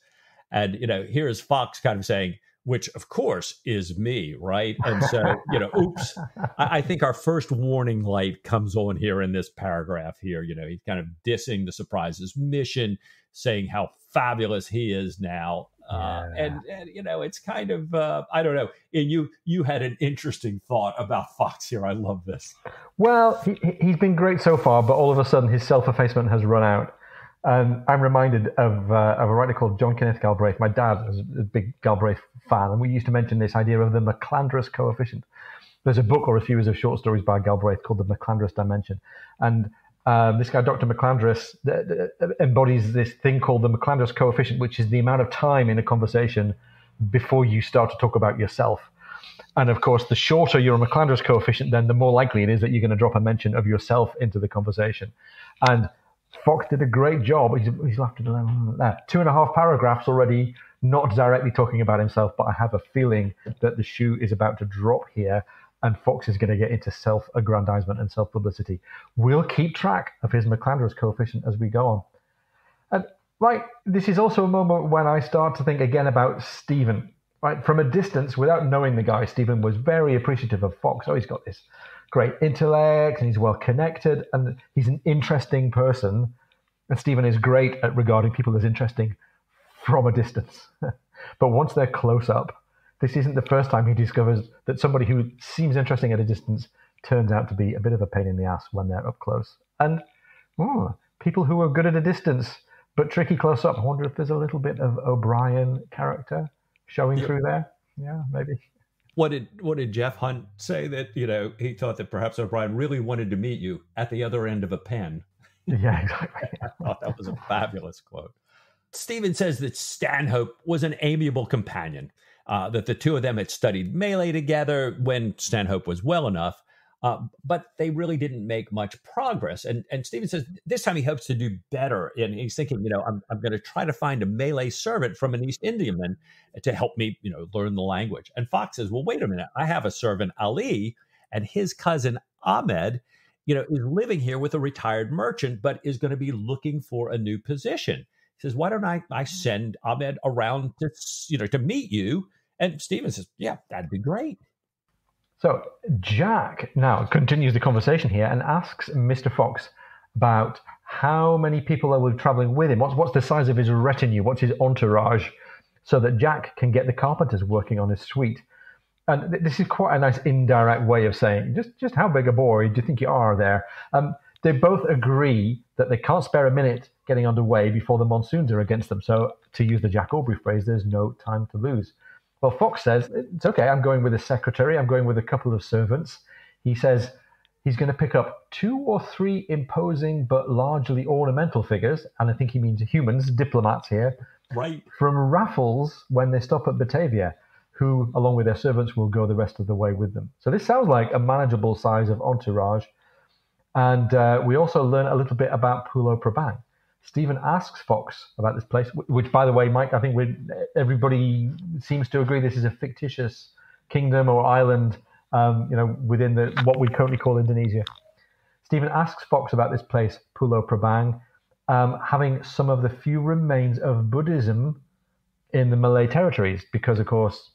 Speaker 1: And, here's Fox kind of saying, which, of course, is me, right? And so, oops. I think our first warning light comes on here in this paragraph here. He's kind of dissing the Surprise's mission, saying how fabulous he is now. And it's kind of, I don't know. And you had an interesting thought about Fox here. I love this.
Speaker 2: Well, he's been great so far, but all of a sudden his self-effacement has run out. And I'm reminded of a writer called John Kenneth Galbraith. My dad was a big Galbraith fan, and we used to mention this idea of the McClandress coefficient. There's a book or a series of short stories by Galbraith called The McClandress Dimension. And this guy, Dr. McClandress, embodies this thing called the McClandress coefficient, which is the amount of time in a conversation before you start to talk about yourself. And of course, the shorter your McClandress coefficient, then the more likely it is that you're going to drop a mention of yourself into the conversation. And Fox did a great job. He's left it alone. 2.5 paragraphs already, not directly talking about himself, but I have a feeling that the shoe is about to drop here, and Fox is going to get into self-aggrandizement and self-publicity. We'll keep track of his McClandress coefficient as we go on. And right, this is also a moment when I start to think again about Stephen. Right, from a distance, without knowing the guy, Stephen was very appreciative of Fox. Oh, he's got this great intellect, and he's well connected, and he's an interesting person. And Stephen is great at regarding people as interesting from a distance. But once they're close up, this isn't the first time he discovers that somebody who seems interesting at a distance turns out to be a bit of a pain in the ass when they're up close. And people who are good at a distance but tricky close up. I wonder if there's a little bit of O'Brien character showing through there. Yeah, maybe.
Speaker 1: What did Jeff Hunt say? That he thought that perhaps O'Brien really wanted to meet you at the other end of a pen.
Speaker 2: Yeah, exactly.
Speaker 1: I thought that was a fabulous quote. Stephen says that Stanhope was an amiable companion, that the two of them had studied Malay together when Stanhope was well enough, but they really didn't make much progress. And Stephen says this time he hopes to do better. And he's thinking, I'm going to try to find a Malay servant from an East Indiaman to help me, learn the language. And Fox says, well, wait a minute. I have a servant, Ali, and his cousin Ahmed, is living here with a retired merchant, but is going to be looking for a new position. He says, why don't I send Ahmed around to meet you? And Stephen says, yeah, that'd be great.
Speaker 2: So Jack now continues the conversation here and asks Mr. Fox about how many people are traveling with him. What's the size of his retinue? What's his entourage? So that Jack can get the carpenters working on his suite. And this is quite a nice indirect way of saying, just how big a boy do you think you are there? They both agree that they can't spare a minute getting underway before the monsoons are against them. So to use the Jack Aubrey phrase, there's no time to lose. Well, Fox says, it's okay, I'm going with a secretary, I'm going with a couple of servants. He says he's going to pick up 2 or 3 imposing but largely ornamental figures, and I think he means humans, diplomats here,
Speaker 1: right,
Speaker 2: from Raffles when they stop at Batavia, who, along with their servants, will go the rest of the way with them. So this sounds like a manageable size of entourage. And we also learn a little bit about Pulo Prabang. Stephen asks Fox about this place, which, by the way, Mike, I think everybody seems to agree this is a fictitious kingdom or island, within what we currently call Indonesia. Stephen asks Fox about this place, Pulo Prabang, having some of the few remains of Buddhism in the Malay territories, because, of course,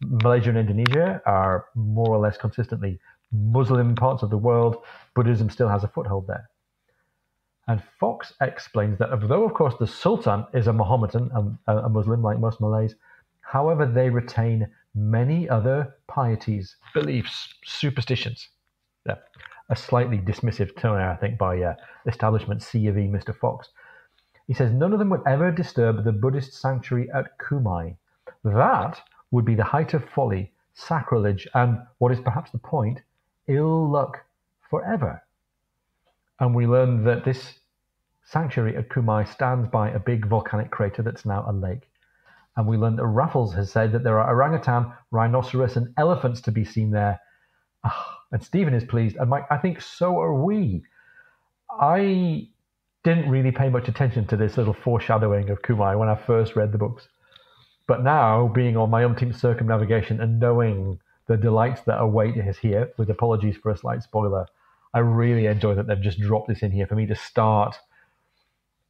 Speaker 2: Malaysia and Indonesia are more or less consistently Muslim parts of the world. Buddhism still has a foothold there. And Fox explains that although, of course, the Sultan is a Mohammedan, a Muslim like most Malays, however, they retain many other pieties, beliefs, superstitions. Yeah. A slightly dismissive tone, I think, by establishment C of E, Mr. Fox. He says none of them would ever disturb the Buddhist sanctuary at Kumai. That would be the height of folly, sacrilege, and, what is perhaps the point, ill luck forever. And we learn that this sanctuary at Kumai stands by a big volcanic crater that's now a lake. And we learn that Raffles has said that there are orangutan, rhinoceros, and elephants to be seen there. And Stephen is pleased, and Mike, I think so are we. I didn't really pay much attention to this little foreshadowing of Kumai when I first read the books. But now, being on my umpteenth circumnavigation and knowing the delights that await us here, with apologies for a slight spoiler, I really enjoy that they've just dropped this in here for me to start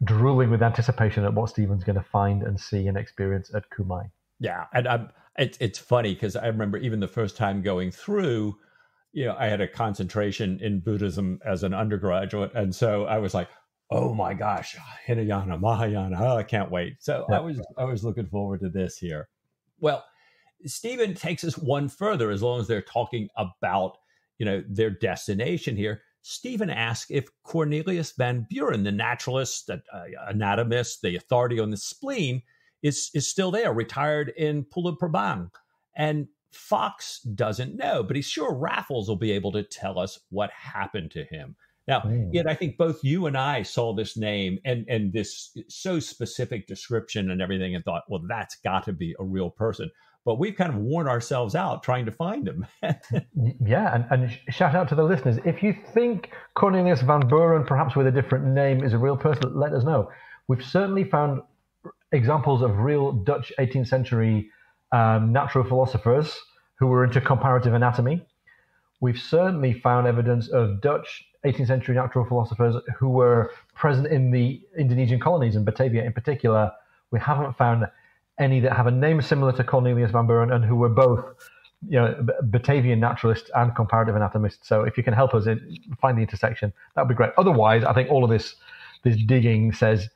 Speaker 2: drooling with anticipation at what Stephen's going to find and see and experience at Kumai.
Speaker 1: Yeah, and it's funny because I remember even the first time going through, I had a concentration in Buddhism as an undergraduate, and so I was like, oh my gosh, Hinayana, Mahayana, I can't wait. So yeah. I was looking forward to this here. Well, Stephen takes us one further, as long as they're talking about, their destination here. Stephen asks if Cornelius Van Buren, the naturalist, anatomist, the authority on the spleen, is still there, retired in Pulo Prabang. And Fox doesn't know, but he's sure Raffles will be able to tell us what happened to him. Now, yet I think both you and I saw this name and this so specific description and everything and thought, well, that's got to be a real person. But we've kind of worn ourselves out trying to find him.
Speaker 2: Yeah, and shout out to the listeners. If you think Cornelius Van Buren, perhaps with a different name, is a real person, let us know. We've certainly found examples of real Dutch 18th century natural philosophers who were into comparative anatomy. We've certainly found evidence of Dutch 18th century natural philosophers who were present in the Indonesian colonies, in Batavia in particular. We haven't found any that have a name similar to Cornelius Van Buren and who were both, Batavian naturalists and comparative anatomists. So if you can help us find the intersection, that would be great. Otherwise, I think all of this digging says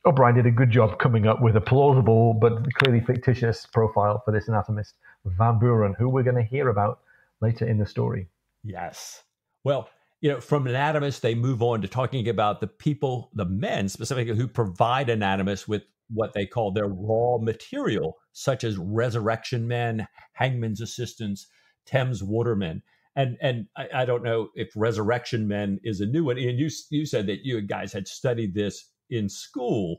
Speaker 2: O'Brien did a good job coming up with a plausible but clearly fictitious profile for this anatomist, Van Buren, who we're going to hear about later in the story.
Speaker 1: Yes. Well, from anatomists, they move on to talking about the people, the men specifically, who provide anatomists with what they call their raw material, such as resurrection men, hangman's assistants, Thames watermen. And I don't know if resurrection men is a new one. Ian, you said that you guys had studied this in school,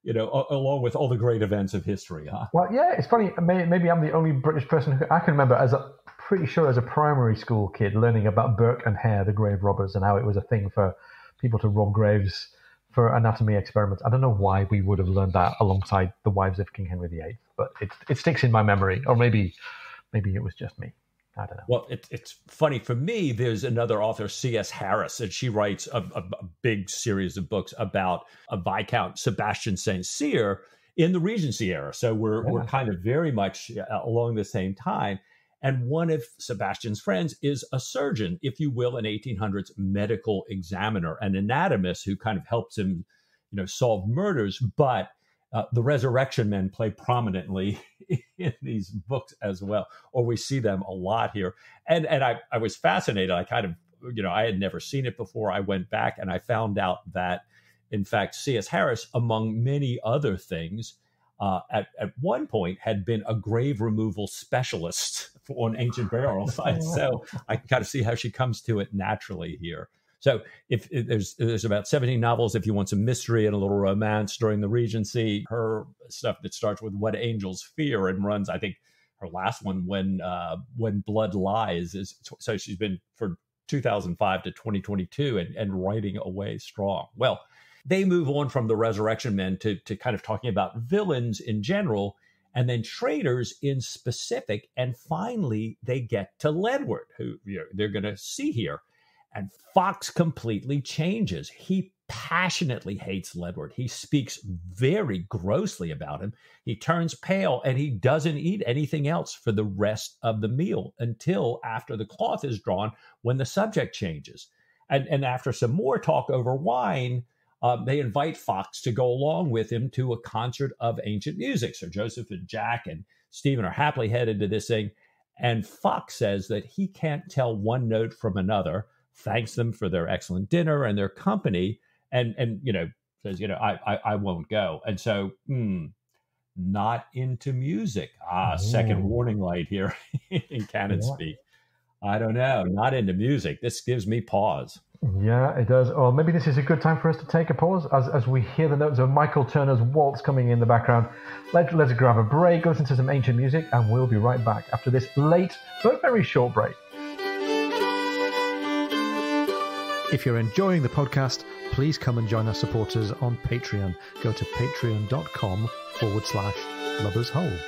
Speaker 1: along with all the great events of history, huh?
Speaker 2: Well, yeah, it's funny. Maybe I'm the only British person who I can remember pretty sure as a primary school kid learning about Burke and Hare, the grave robbers, and how it was a thing for people to rob graves for anatomy experiments. I don't know why we would have learned that alongside the wives of King Henry VIII, but it sticks in my memory. Or maybe it was just me. I don't know.
Speaker 1: Well, it's funny. For me, there's another author, C.S. Harris, and she writes a big series of books about a Viscount Sebastian St. Cyr in the Regency era. So we're kind of very much along the same time. And one of Sebastian's friends is a surgeon, if you will, an 1800s medical examiner, an anatomist who kind of helps him, solve murders. But the resurrection men play prominently in these books as well, or we see them a lot here. And I was fascinated. I kind of, I had never seen it before. I went back and I found out that, in fact, C.S. Harris, among many other things, at one point had been a grave removal specialist on ancient burials. So I can kind of see how she comes to it naturally here. So if there's about 17 novels, if you want some mystery and a little romance during the Regency, her stuff that starts with What Angels Fear and runs, I think her last one, When Blood Lies, is so she's been for 2005 to 2022 and writing away strong. Well, they move on from the Resurrection Men to kind of talking about villains in general, and then traitors in specific. And finally, they get to Ledward, who they're going to see here. And Fox completely changes. He passionately hates Ledward. He speaks very grossly about him. He turns pale, and he doesn't eat anything else for the rest of the meal until after the cloth is drawn, when the subject changes. And after some more talk over wine, they invite Fox to go along with him to a concert of ancient music. So Joseph and Jack and Stephen are happily headed to this thing. And Fox says that he can't tell one note from another, thanks them for their excellent dinner and their company, and says, I won't go. And so, not into music. Second warning light here in canon speak. I don't know, not into music. This gives me pause.
Speaker 2: Yeah, it does. Or maybe this is a good time for us to take a pause as we hear the notes of Michael Turner's Waltz coming in the background. Let's grab a break, listen to some ancient music, and we'll be right back after this late but very short break.
Speaker 3: If you're enjoying the podcast, please come and join our supporters on Patreon. Go to patreon.com/lovershole.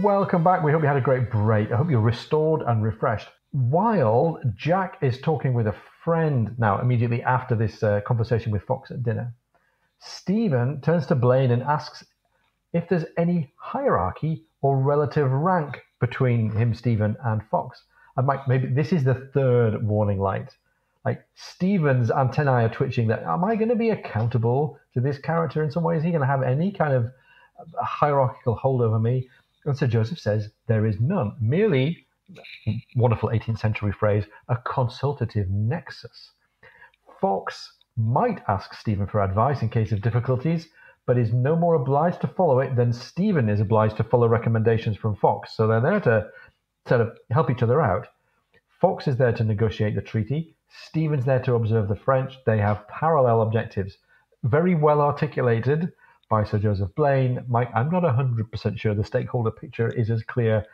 Speaker 2: Welcome back. We hope you had a great break. I hope you're restored and refreshed. While Jack is talking with a friend now, immediately after this conversation with Fox at dinner, Stephen turns to Blaine and asks if there's any hierarchy or relative rank between him, Stephen, and Fox. And Mike, maybe this is the third warning light. Like, Stephen's antennae are twitching that, am I going to be accountable to this character in some way? Is he going to have any kind of hierarchical hold over me? And so Joseph says there is none. Merely, wonderful 18th century phrase, a consultative nexus. Fox might ask Stephen for advice in case of difficulties, but is no more obliged to follow it than Stephen is obliged to follow recommendations from Fox. So they're there to sort of help each other out. Fox is there to negotiate the treaty. Stephen's there to observe the French. They have parallel objectives, very well articulated by Sir Joseph Blaine. Mike, I'm not 100% sure the stakeholder picture is as clear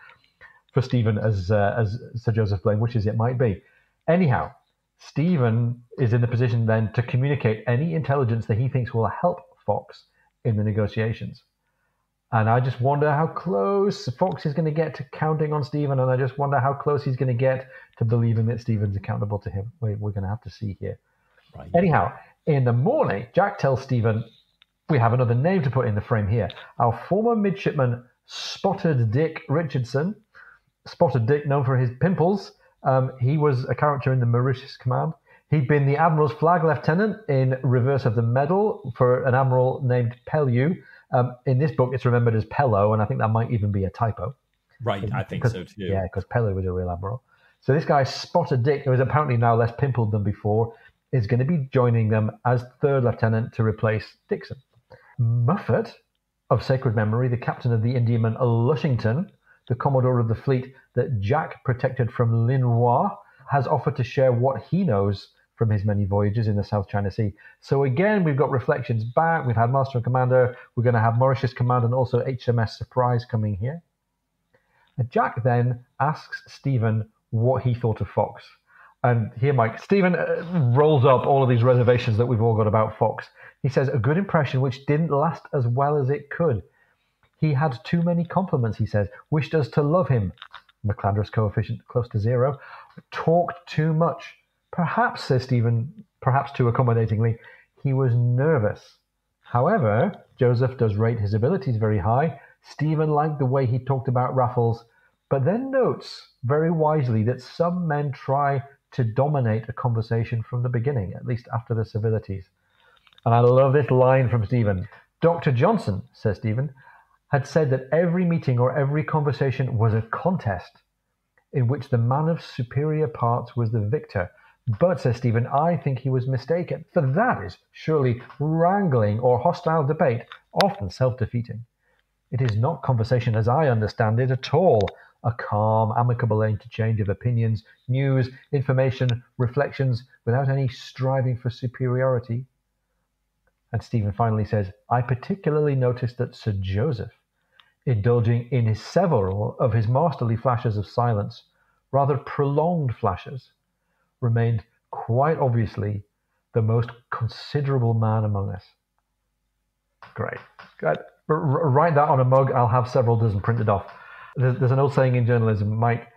Speaker 2: for Stephen as Sir Joseph Blaine wishes it might be. Anyhow, Stephen is in the position then to communicate any intelligence that he thinks will help Fox in the negotiations. And I just wonder how close Fox is going to get to counting on Stephen, and I just wonder how close he's going to get to believing that Stephen's accountable to him. We're going to have to see here. Right. Anyhow, in the morning, Jack tells Stephen, we have another name to put in the frame here. Our former midshipman, Spotted Dick Richardson. Spotted Dick, known for his pimples. He was a character in the Mauritius Command. He'd been the Admiral's flag lieutenant in reverse of the medal for an admiral named Pellew. In this book, it's remembered as Pello, and I think that might even be a typo.
Speaker 1: Right, I think so too.
Speaker 2: Yeah, because Pellew was a real admiral. So this guy, Spotted Dick, who is apparently now less pimpled than before, is going to be joining them as third lieutenant to replace Dixon. Muffet, of sacred memory, the captain of the Indiaman Lushington, the commodore of the fleet that Jack protected from Linois, has offered to share what he knows from his many voyages in the South China Sea. So again, we've got reflections back. We've had Master and Commander. We're going to have Mauritius Command and also HMS Surprise coming here. And Jack then asks Stephen what he thought of Fox. And here, Mike, Stephen rolls up all of these reservations that we've all got about Fox. He says, a good impression which didn't last as well as it could. He had too many compliments, he says. Wished us to love him. McClandress coefficient close to 0. Talked too much. Perhaps, says Stephen, perhaps too accommodatingly, he was nervous. However, Joseph does rate his abilities very high. Stephen liked the way he talked about Raffles, but then notes very wisely that some men try to dominate a conversation from the beginning, at least after the civilities. And I love this line from Stephen. Dr. Johnson, says Stephen, had said that every meeting or every conversation was a contest in which the man of superior parts was the victor. But, says Stephen, I think he was mistaken, for that is surely wrangling or hostile debate, often self-defeating. It is not conversation as I understand it at all, a calm, amicable interchange of opinions, news, information, reflections, without any striving for superiority. And Stephen finally says, I particularly noticed that Sir Joseph, indulging in several of his masterly flashes of silence, rather prolonged flashes, remained quite obviously the most considerable man among us. Great. Good. Write that on a mug. I'll have several dozen printed off. There's an old saying in journalism, Mike,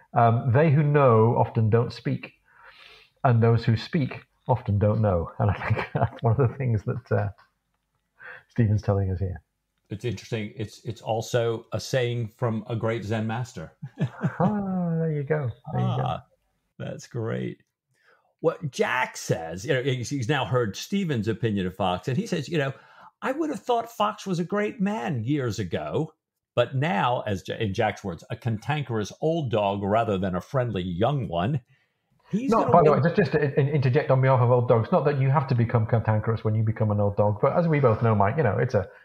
Speaker 2: they who know often don't speak, and those who speak often don't know. And I think that's one of the things that Stephen's telling us here.
Speaker 1: It's interesting. It's also a saying from a great Zen master.
Speaker 2: There you go.
Speaker 1: That's great. What Jack says, he's now heard Stephen's opinion of Fox, and he says, I would have thought Fox was a great man years ago, but now, as in Jack's words, a cantankerous old dog rather than a friendly young one.
Speaker 2: By the way, just to interject on behalf of old dogs, not that you have to become cantankerous when you become an old dog, but as we both know, Mike,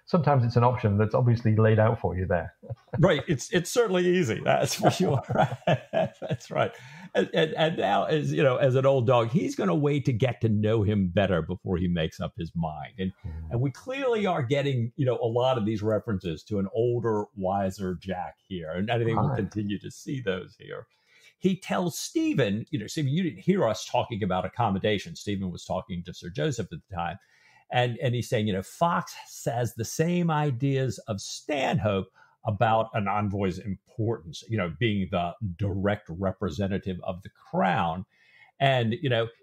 Speaker 2: sometimes it's an option that's obviously laid out for you there.
Speaker 1: Right. It's certainly easy. That's for sure. That's right. And now, as an old dog, he's going to wait to get to know him better before he makes up his mind. And we clearly are getting, a lot of these references to an older, wiser Jack here. And I think we'll continue to see those here. He tells Stephen, Stephen, you didn't hear us talking about accommodation. Stephen was talking to Sir Joseph at the time. And he's saying, Fox has the same ideas of Stanhope about an envoy's importance, being the direct representative of the crown. And,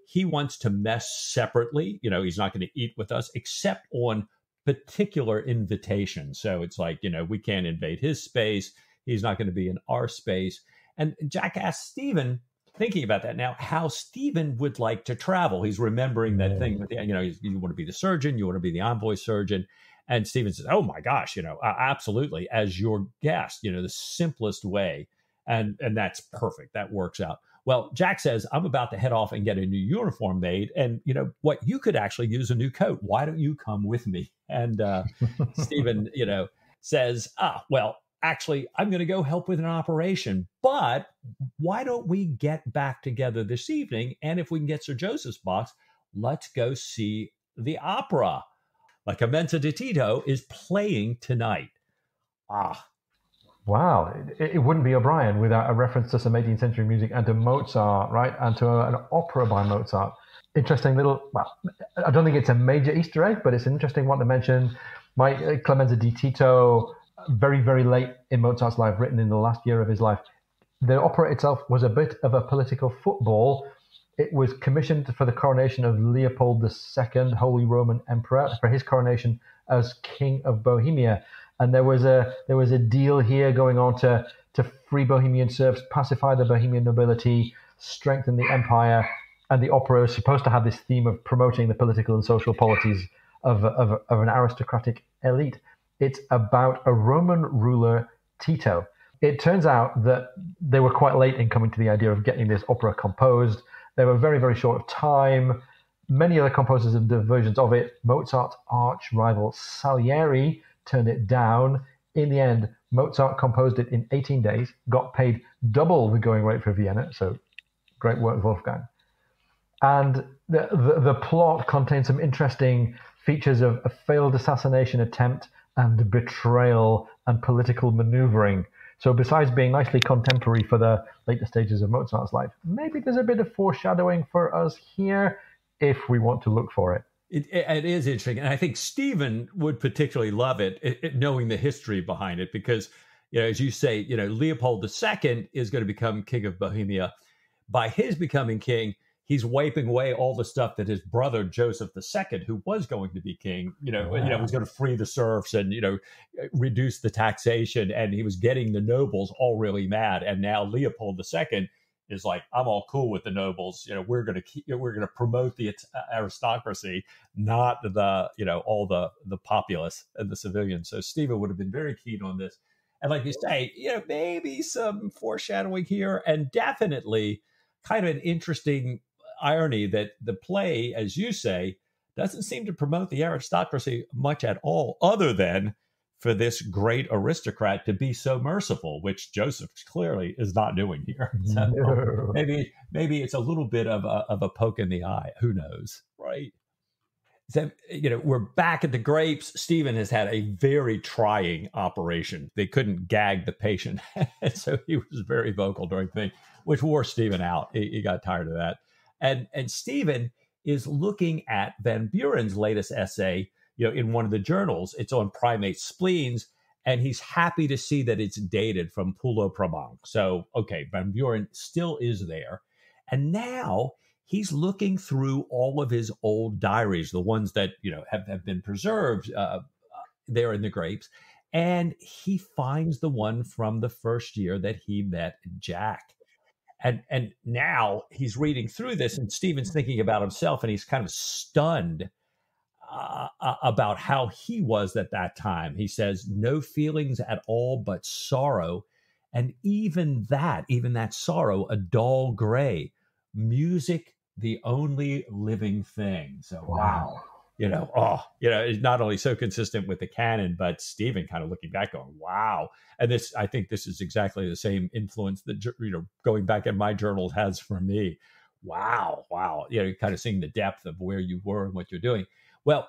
Speaker 1: he wants to mess separately. He's not going to eat with us except on particular invitations. So it's like, we can't invade his space. He's not going to be in our space. And Jack asks Stephen, thinking about that now, how Stephen would like to travel. He's remembering that thing with you want to be the surgeon, you want to be the envoy surgeon. And Stephen says, oh my gosh, absolutely, as your guest, the simplest way. And that's perfect. That works out. Well, Jack says, I'm about to head off and get a new uniform made. And what, you could actually use a new coat. Why don't you come with me? And Stephen, says, well, actually, I'm going to go help with an operation, but why don't we get back together this evening? And if we can get Sir Joseph's box, let's go see the opera. La Clemenza di Tito is playing tonight.
Speaker 2: Wow. It wouldn't be O'Brien without a reference to some 18th century music and to Mozart, right? And to an opera by Mozart. Interesting I don't think it's a major Easter egg, but it's an interesting one to mention. Clemenza di Tito, very, very late in Mozart's life, written in the last year of his life. The opera itself was a bit of a political football. It was commissioned for the coronation of Leopold II, Holy Roman Emperor, for his coronation as King of Bohemia. And there was a deal here going on to free Bohemian serfs, pacify the Bohemian nobility, strengthen the empire. And the opera is supposed to have this theme of promoting the political and social policies of an aristocratic elite. It's about a Roman ruler, Tito. It turns out that they were quite late in coming to the idea of getting this opera composed. They were very, very short of time. Many other composers have done versions of it. Mozart's arch rival Salieri turned it down. In the end, Mozart composed it in 18 days, got paid double the going rate for Vienna. So great work, Wolfgang. And the plot contains some interesting features of a failed assassination attempt and betrayal and political maneuvering. So besides being nicely contemporary for the later stages of Mozart's life, maybe there's a bit of foreshadowing for us here if we want to look for it.
Speaker 1: It is interesting. And I think Stephen would particularly love it, knowing the history behind it, because, as you say, Leopold II is going to become King of Bohemia. By his becoming king, he's wiping away all the stuff that his brother Joseph II, who was going to be king, was going to free the serfs and reduce the taxation, and he was getting the nobles all really mad. And now Leopold II is like, I'm all cool with the nobles. We're going to promote the aristocracy, not all the populace and the civilians. So Stephen would have been very keen on this, and like you say, maybe some foreshadowing here, and definitely kind of an interesting irony that the play, as you say, doesn't seem to promote the aristocracy much at all, other than for this great aristocrat to be so merciful, which Joseph clearly is not doing here. So
Speaker 2: No.
Speaker 1: maybe it's a little bit of a poke in the eye. Who knows, right? So, we're back at the Grapes. Stephen has had a very trying operation. They couldn't gag the patient, and so he was very vocal during the thing, which wore Stephen out. He got tired of that. And Stephen is looking at Van Buren's latest essay, in one of the journals. It's on primate spleens, and he's happy to see that it's dated from Pulo Prabang. So, okay, Van Buren still is there. And now he's looking through all of his old diaries, the ones that, have been preserved there in the Grapes. And he finds the one from the first year that he met Jack. And now he's reading through this, and Stephen's thinking about himself, and he's kind of stunned about how he was at that time. He says, no feelings at all but sorrow. And even that sorrow, a dull gray. Music, the only living thing. So, wow. It's not only so consistent with the canon, but Stephen kind of looking back going, wow. And I think this is exactly the same influence that, going back in my journals has for me. Wow. Kind of seeing the depth of where you were and what you're doing. Well,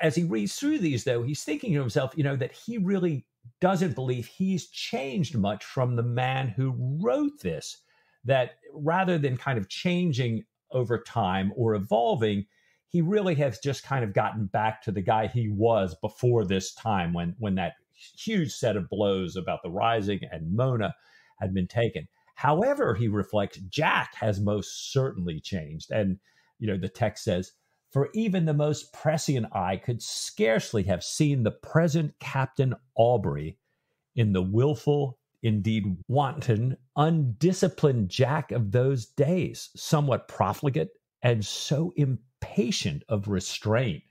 Speaker 1: as he reads through these, though, he's thinking to himself, that he really doesn't believe he's changed much from the man who wrote this, that rather than kind of changing over time or evolving, he really has just kind of gotten back to the guy he was before this time when that huge set of blows about the Rising and Mona had been taken. However, he reflects, Jack has most certainly changed. And, the text says, for even the most prescient eye could scarcely have seen the present Captain Aubrey in the willful, indeed wanton, undisciplined Jack of those days, somewhat profligate and so impatient of restraint.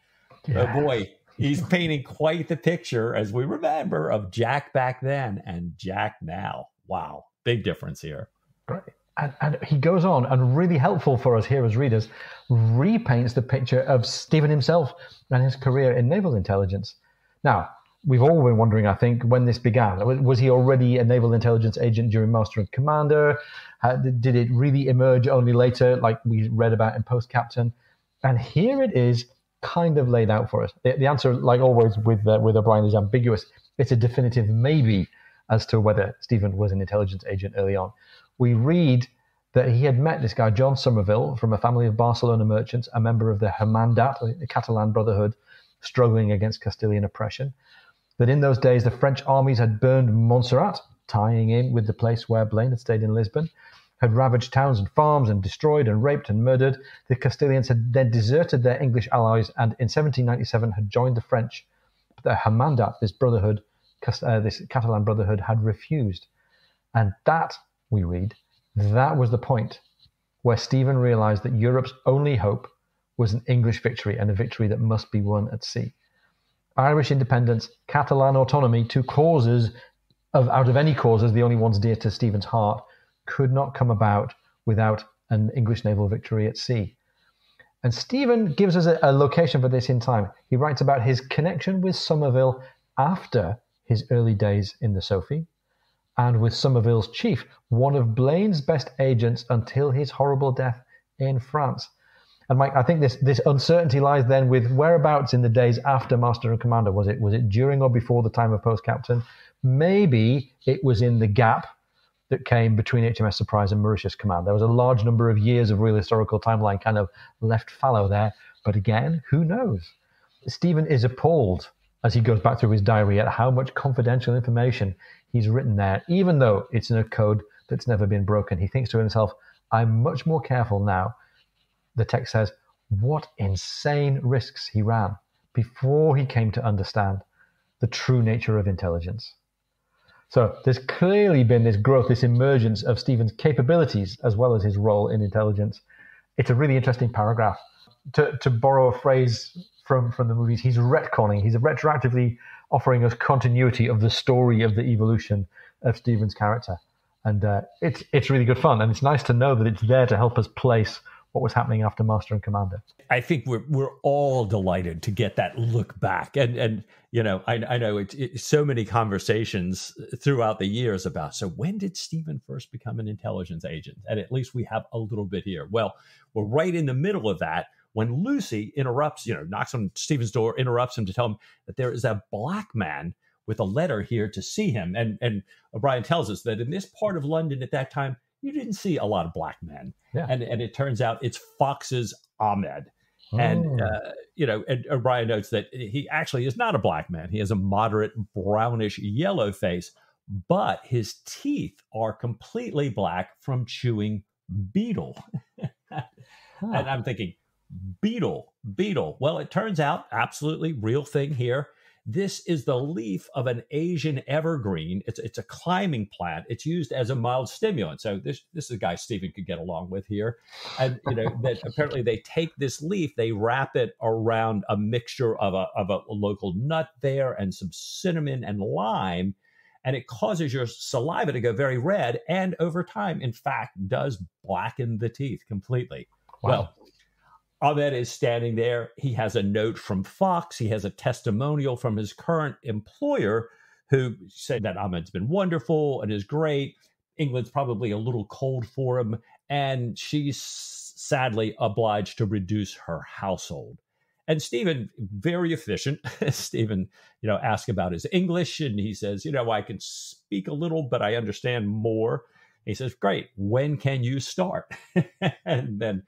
Speaker 1: Yeah. Oh boy, he's painting quite the picture, as we remember, of Jack back then and Jack now. Wow, big difference here.
Speaker 2: Right. And he goes on, and really helpful for us here as readers, repaints the picture of Stephen himself and his career in naval intelligence. Now, we've all been wondering, I think, when this began. Was he already a naval intelligence agent during Master and Commander? Did it really emerge only later, like we read about in Post Captain? And here it is, kind of laid out for us. The answer, like always with O'Brien, is ambiguous. It's a definitive maybe as to whether Stephen was an intelligence agent early on. We read that he had met this guy, John Somerville, from a family of Barcelona merchants, a member of the Hermandat, the Catalan Brotherhood, struggling against Castilian oppression. That in those days, the French armies had burned Montserrat, tying in with the place where Blaine had stayed in Lisbon, had ravaged towns and farms and destroyed and raped and murdered. The Castilians had then deserted their English allies and in 1797 had joined the French. But the Hermandat, this brotherhood, this Catalan Brotherhood, had refused. And that, we read, that was the point where Stephen realized that Europe's only hope was an English victory, and a victory that must be won at sea. Irish independence, Catalan autonomy, two causes out of any causes, the only ones dear to Stephen's heart, could not come about without an English naval victory at sea. And Stephen gives us a location for this in time. He writes about his connection with Somerville after his early days in the Sophie, and with Somerville's chief, one of Blaine's best agents until his horrible death in France. And Mike, I think this uncertainty lies then with whereabouts in the days after Master and Commander. Was it during or before the time of Post Captain? Maybe it was in the gap that came between HMS Surprise and Mauritius Command. There was a large number of years of real historical timeline kind of left fallow there. But again, who knows? Stephen is appalled as he goes back through his diary at how much confidential information he's written there, even though it's in a code that's never been broken. He thinks to himself, I'm much more careful now. The text says, what insane risks he ran before he came to understand the true nature of intelligence. So there's clearly been this growth, this emergence of Stephen's capabilities as well as his role in intelligence. It's a really interesting paragraph. To borrow a phrase from the movies, he's retconning. He's retroactively offering us continuity of the story of the evolution of Stephen's character. And it's really good fun. And it's nice to know that it's there to help us place what was happening after Master and Commander.
Speaker 1: I think we're all delighted to get that look back, and I know it's so many conversations throughout the years about, so when did Stephen first become an intelligence agent? And at least we have a little bit here. Well, we're right in the middle of that when Lucy interrupts, knocks on Stephen's door, interrupts him to tell him that there is a black man with a letter here to see him, and O'Brien tells us that in this part of London at that time, you didn't see a lot of black men, and it turns out it's Fox's Ahmed. And, and O'Brien notes that he actually is not a black man. He has a moderate brownish yellow face, but his teeth are completely black from chewing beetle. And I'm thinking, beetle. Well, it turns out, absolutely real thing here. This is the leaf of an Asian evergreen. It's a climbing plant. It's used as a mild stimulant. So this is a guy Stephen could get along with here. And that apparently they take this leaf, they wrap it around a mixture of a local nut there and some cinnamon and lime, and it causes your saliva to go very red. And over time, in fact, does blacken the teeth completely. Wow. Well, Ahmed is standing there. He has a note from Fox. He has a testimonial from his current employer who said that Ahmed's been wonderful and is great. England's probably a little cold for him. And she's sadly obliged to reduce her household. And Stephen, very efficient. Stephen, asks about his English. And he says, I can speak a little, but I understand more. He says, great. When can you start? And then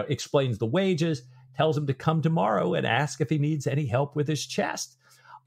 Speaker 1: explains the wages, tells him to come tomorrow and ask if he needs any help with his chest.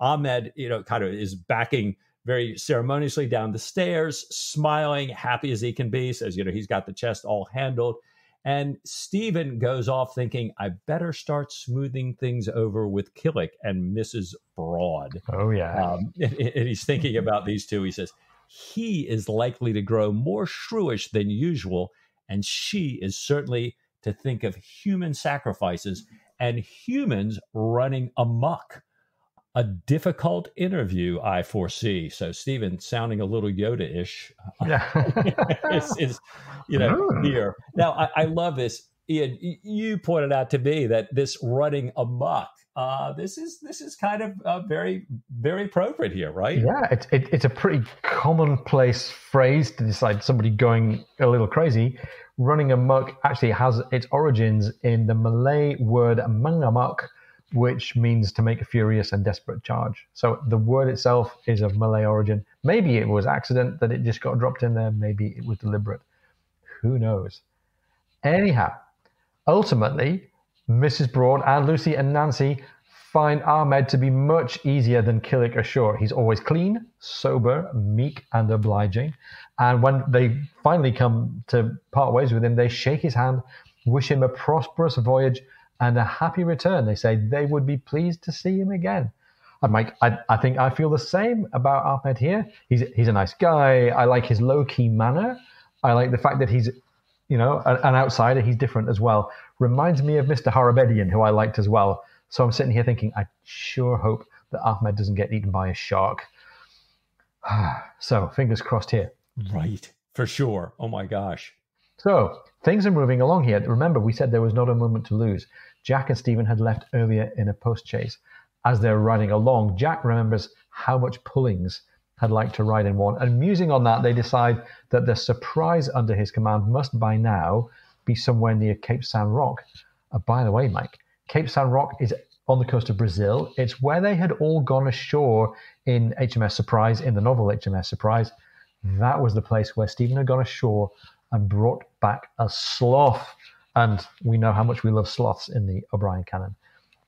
Speaker 1: Ahmed, kind of is backing very ceremoniously down the stairs, smiling, happy as he can be, says, he's got the chest all handled. And Stephen goes off thinking, I better start smoothing things over with Killick and Mrs. Broad.
Speaker 2: Oh, yeah.
Speaker 1: And he's thinking about these two. He says, he is likely to grow more shrewish than usual, and she is certainly to think of human sacrifices and humans running amok. A difficult interview, I foresee. So Stephen, sounding a little Yoda-ish, is here. Now, I love this. Ian, you pointed out to me that this running amok, this is kind of very, very appropriate here, right?
Speaker 2: Yeah, it's a pretty commonplace phrase to decide somebody going a little crazy. Running amok actually has its origins in the Malay word mangamuk, which means to make a furious and desperate charge. So the word itself is of Malay origin. Maybe it was accident that it just got dropped in there. Maybe it was deliberate. Who knows? Anyhow, ultimately, Mrs. Broad and Lucy and Nancy find Ahmed to be much easier than Killick ashore. He's always clean, sober, meek, and obliging. And when they finally come to part ways with him, they shake his hand, wish him a prosperous voyage and a happy return. They say they would be pleased to see him again. And Mike, I think I feel the same about Ahmed here. He's a nice guy. I like his low-key manner. I like the fact that he's, an outsider. He's different as well. Reminds me of Mr. Harabedian, who I liked as well. So I'm sitting here thinking, I sure hope that Ahmed doesn't get eaten by a shark. So fingers crossed here.
Speaker 1: Right, for sure. Oh my gosh.
Speaker 2: So things are moving along here. Remember, we said there was not a moment to lose. Jack and Stephen had left earlier in a post-chase. As they're riding along, Jack remembers how much Pullings had liked to ride in one. And musing on that, they decide that the surprise under his command must by now be somewhere near Cape San Roque. By the way, Mike, Cape San Roque is on the coast of Brazil. It's where they had all gone ashore in HMS Surprise, in the novel HMS Surprise. That was the place where Stephen had gone ashore and brought back a sloth. And we know how much we love sloths in the O'Brien canon.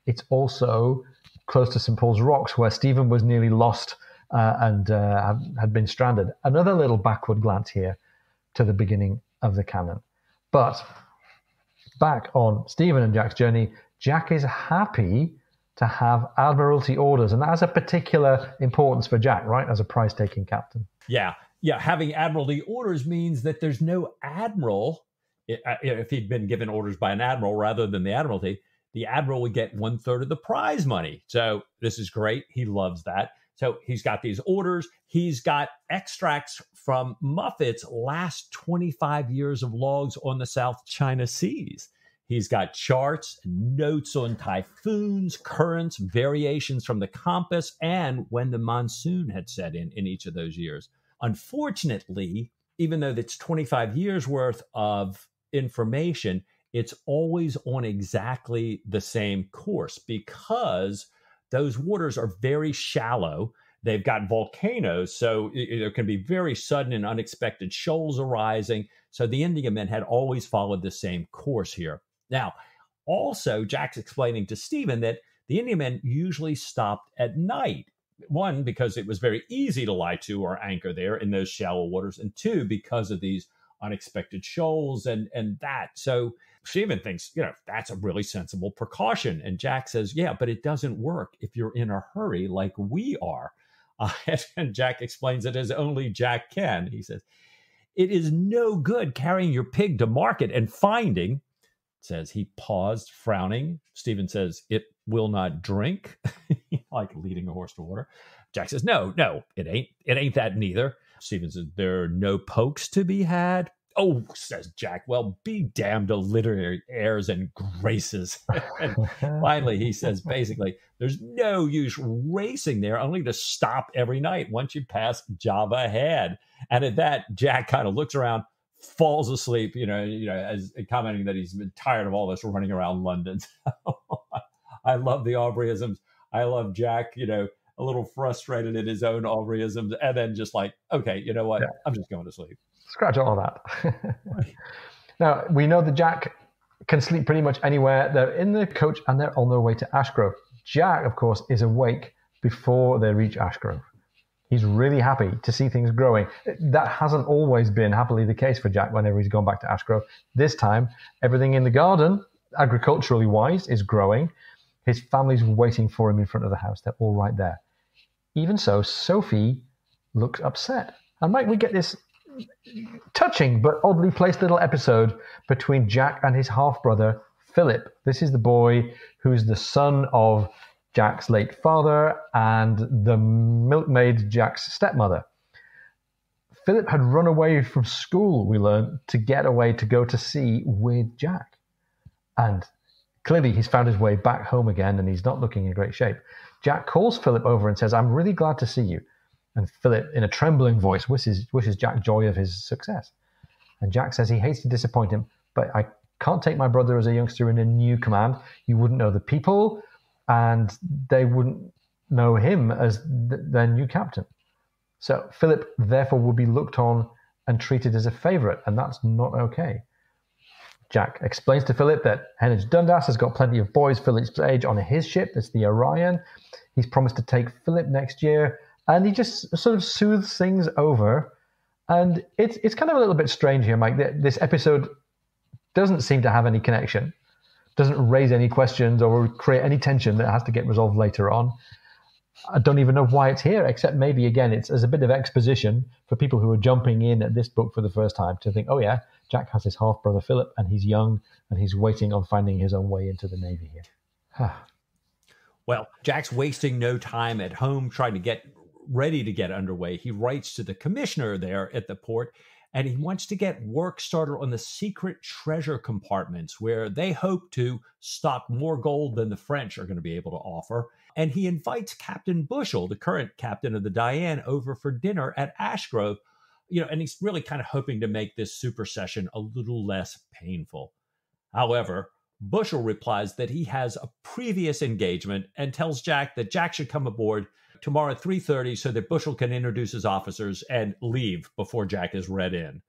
Speaker 2: It's also close to St. Paul's Rocks, where Stephen was nearly lost and had been stranded. Another little backward glance here to the beginning of the canon. But back on Stephen and Jack's journey, Jack is happy to have Admiralty orders, and that has a particular importance for Jack, right, as a prize-taking captain.
Speaker 1: Yeah, having Admiralty orders means that there's no admiral. If he'd been given orders by an admiral rather than the Admiralty, the admiral would get 1/3 of the prize money. So this is great. He loves that. So he's got these orders. He's got extracts from Muffet's last 25 years of logs on the South China Seas. He's got charts, notes on typhoons, currents, variations from the compass, and when the monsoon had set in each of those years. Unfortunately, even though that's 25 years worth of information, it's always on exactly the same course because those waters are very shallow. They've got volcanoes, so there can be very sudden and unexpected shoals arising. So the Indian men had always followed the same course here. Now, also, Jack's explaining to Stephen that the Indian men usually stopped at night. One, because it was very easy to lie to or anchor there in those shallow waters. And two, because of these unexpected shoals and that. So Stephen thinks, that's a really sensible precaution. And Jack says, yeah, but it doesn't work if you're in a hurry like we are. And Jack explains it as only Jack can. He says, it is no good carrying your pig to market and finding, says he paused, frowning. Stephen says, it will not drink, like leading a horse to water. Jack says, no, it ain't that neither. Stephen says, there are no pokes to be had. Oh, says Jack, well, be damned to literary airs and graces. And finally, he says, basically, there's no use racing there, only to stop every night once you pass Java Head. And at that, Jack kind of looks around, falls asleep, as commenting that he's been tired of all this running around London. I love the Aubreyisms. I love Jack, a little frustrated in his own Aubreyisms, and then just like, okay, you know what? Yeah. I'm just going to sleep.
Speaker 2: Scratch all that. Now, we know that Jack can sleep pretty much anywhere. They're in the coach and they're on their way to Ashgrove. Jack, of course, is awake before they reach Ashgrove. He's really happy to see things growing. That hasn't always been happily the case for Jack whenever he's gone back to Ashgrove. This time, everything in the garden, agriculturally wise, is growing. His family's waiting for him in front of the house. They're all right there. Even so, Sophie looks upset. And Mike, we get this touching but oddly placed little episode between Jack and his half-brother, Philip. This is the boy who's the son of Jack's late father and the milkmaid Jack's stepmother. Philip had run away from school, we learn, to get away to go to sea with Jack. And clearly he's found his way back home again and he's not looking in great shape. Jack calls Philip over and says, I'm really glad to see you. And Philip, in a trembling voice, wishes Jack joy of his success. And Jack says he hates to disappoint him, but I can't take my brother as a youngster in a new command. You wouldn't know the people, and they wouldn't know him as their new captain. So Philip, therefore, would be looked on and treated as a favourite, and that's not okay. Jack explains to Philip that Henage Dundas has got plenty of boys Philip's age on his ship. It's the Orion. He's promised to take Philip next year. And he just sort of soothes things over. And it's kind of a little bit strange here, Mike. This episode doesn't seem to have any connection, doesn't raise any questions or create any tension that has to get resolved later on. I don't even know why it's here, except maybe, again, it's as a bit of exposition for people who are jumping in at this book for the first time to think, oh, yeah, Jack has his half-brother Philip, and he's young, and he's waiting on finding his own way into the Navy here.
Speaker 1: Well, Jack's wasting no time at home trying to get ready to get underway. He writes to the commissioner there at the port, and he wants to get work started on the secret treasure compartments where they hope to stock more gold than the French are going to be able to offer. And he invites Captain Bushell, the current captain of the Diane, over for dinner at Ashgrove, and he's really kind of hoping to make this supersession a little less painful. However, Bushell replies that he has a previous engagement and tells Jack that Jack should come aboard tomorrow at 3:30 so that Bushell can introduce his officers and leave before Jack is read in.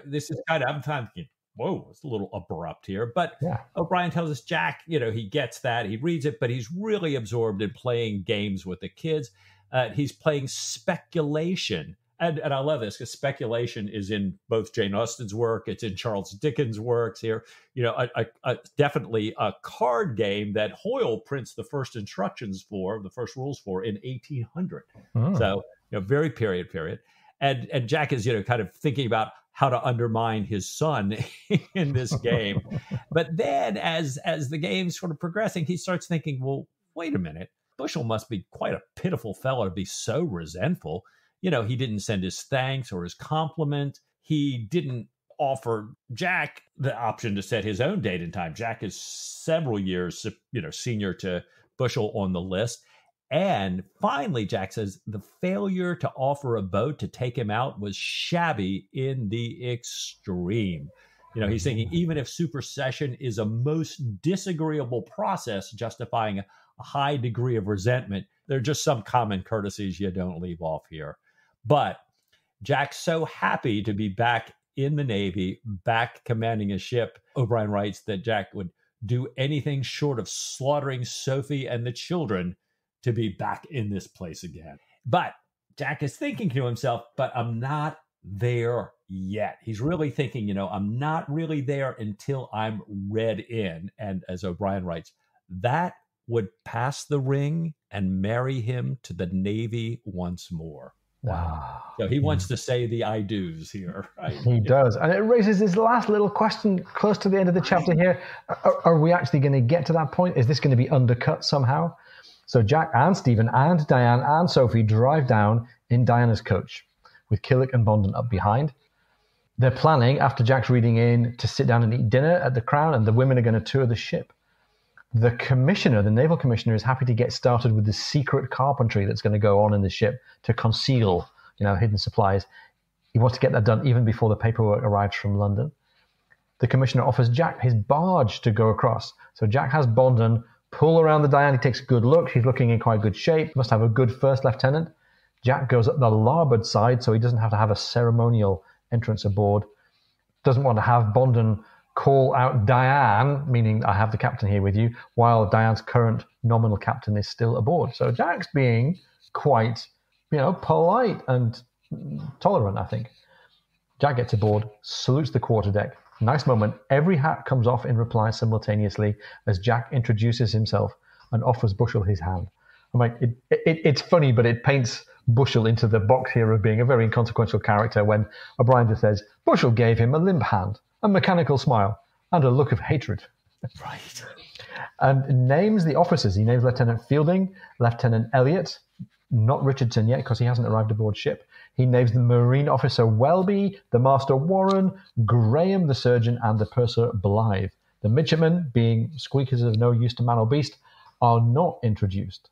Speaker 1: This is kind of, I'm thinking, whoa, it's a little abrupt here. But yeah. O'Brien tells us Jack, he gets that. He reads it, but he's really absorbed in playing games with the kids. He's playing speculation. And I love this because speculation is in both Jane Austen's work. It's in Charles Dickens' works here. Definitely a card game that Hoyle prints the first instructions for, the first rules for in 1800. Oh. So, very period. And Jack is, kind of thinking about how to undermine his son in this game. But then as the game's sort of progressing, he starts thinking, well, wait a minute. Bushell must be quite a pitiful fellow to be so resentful. He didn't send his thanks or his compliment. He didn't offer Jack the option to set his own date and time. Jack is several years, senior to Bushel on the list. And finally, Jack says the failure to offer a boat to take him out was shabby in the extreme. He's thinking even if supersession is a most disagreeable process justifying a high degree of resentment, there are just some common courtesies you don't leave off here. But Jack's so happy to be back in the Navy, back commanding a ship. O'Brien writes that Jack would do anything short of slaughtering Sophie and the children to be back in this place again. But Jack is thinking to himself, but I'm not there yet. He's really thinking, I'm not really there until I'm read in. And as O'Brien writes, that would pass the ring and marry him to the Navy once more. Wow. So he wants to say the I do's here. Right?
Speaker 2: He does. And it raises this last little question close to the end of the chapter here. Are we actually going to get to that point? Is this going to be undercut somehow? So Jack and Stephen and Diane and Sophie drive down in Diana's coach with Killick and Bondon up behind. They're planning, after Jack's reading in, to sit down and eat dinner at the Crown, and the women are going to tour the ship. The commissioner, the naval commissioner, is happy to get started with the secret carpentry that's going to go on in the ship to conceal, hidden supplies. He wants to get that done even before the paperwork arrives from London. The commissioner offers Jack his barge to go across. So Jack has Bondon pull around the Diane. He takes a good look. He's looking in quite good shape. Must have a good first lieutenant. Jack goes up the larboard side so he doesn't have to have a ceremonial entrance aboard. Doesn't want to have Bondon call out Diane, meaning I have the captain here with you, while Diane's current nominal captain is still aboard. So Jack's being quite, polite and tolerant, I think. Jack gets aboard, salutes the quarterdeck. Nice moment. Every hat comes off in reply simultaneously as Jack introduces himself and offers Bushel his hand. I'm like, it's funny, but it paints Bushel into the box here of being a very inconsequential character when O'Brien just says, Bushel gave him a limp hand, a mechanical smile, and a look of hatred.
Speaker 1: Right.
Speaker 2: And names the officers. He names Lieutenant Fielding, Lieutenant Elliot, not Richardson yet because he hasn't arrived aboard ship. He names the Marine Officer Welby, the Master Warren, Graham the Surgeon, and the Purser Blythe. The midshipmen, being squeakers of no use to man or beast, are not introduced.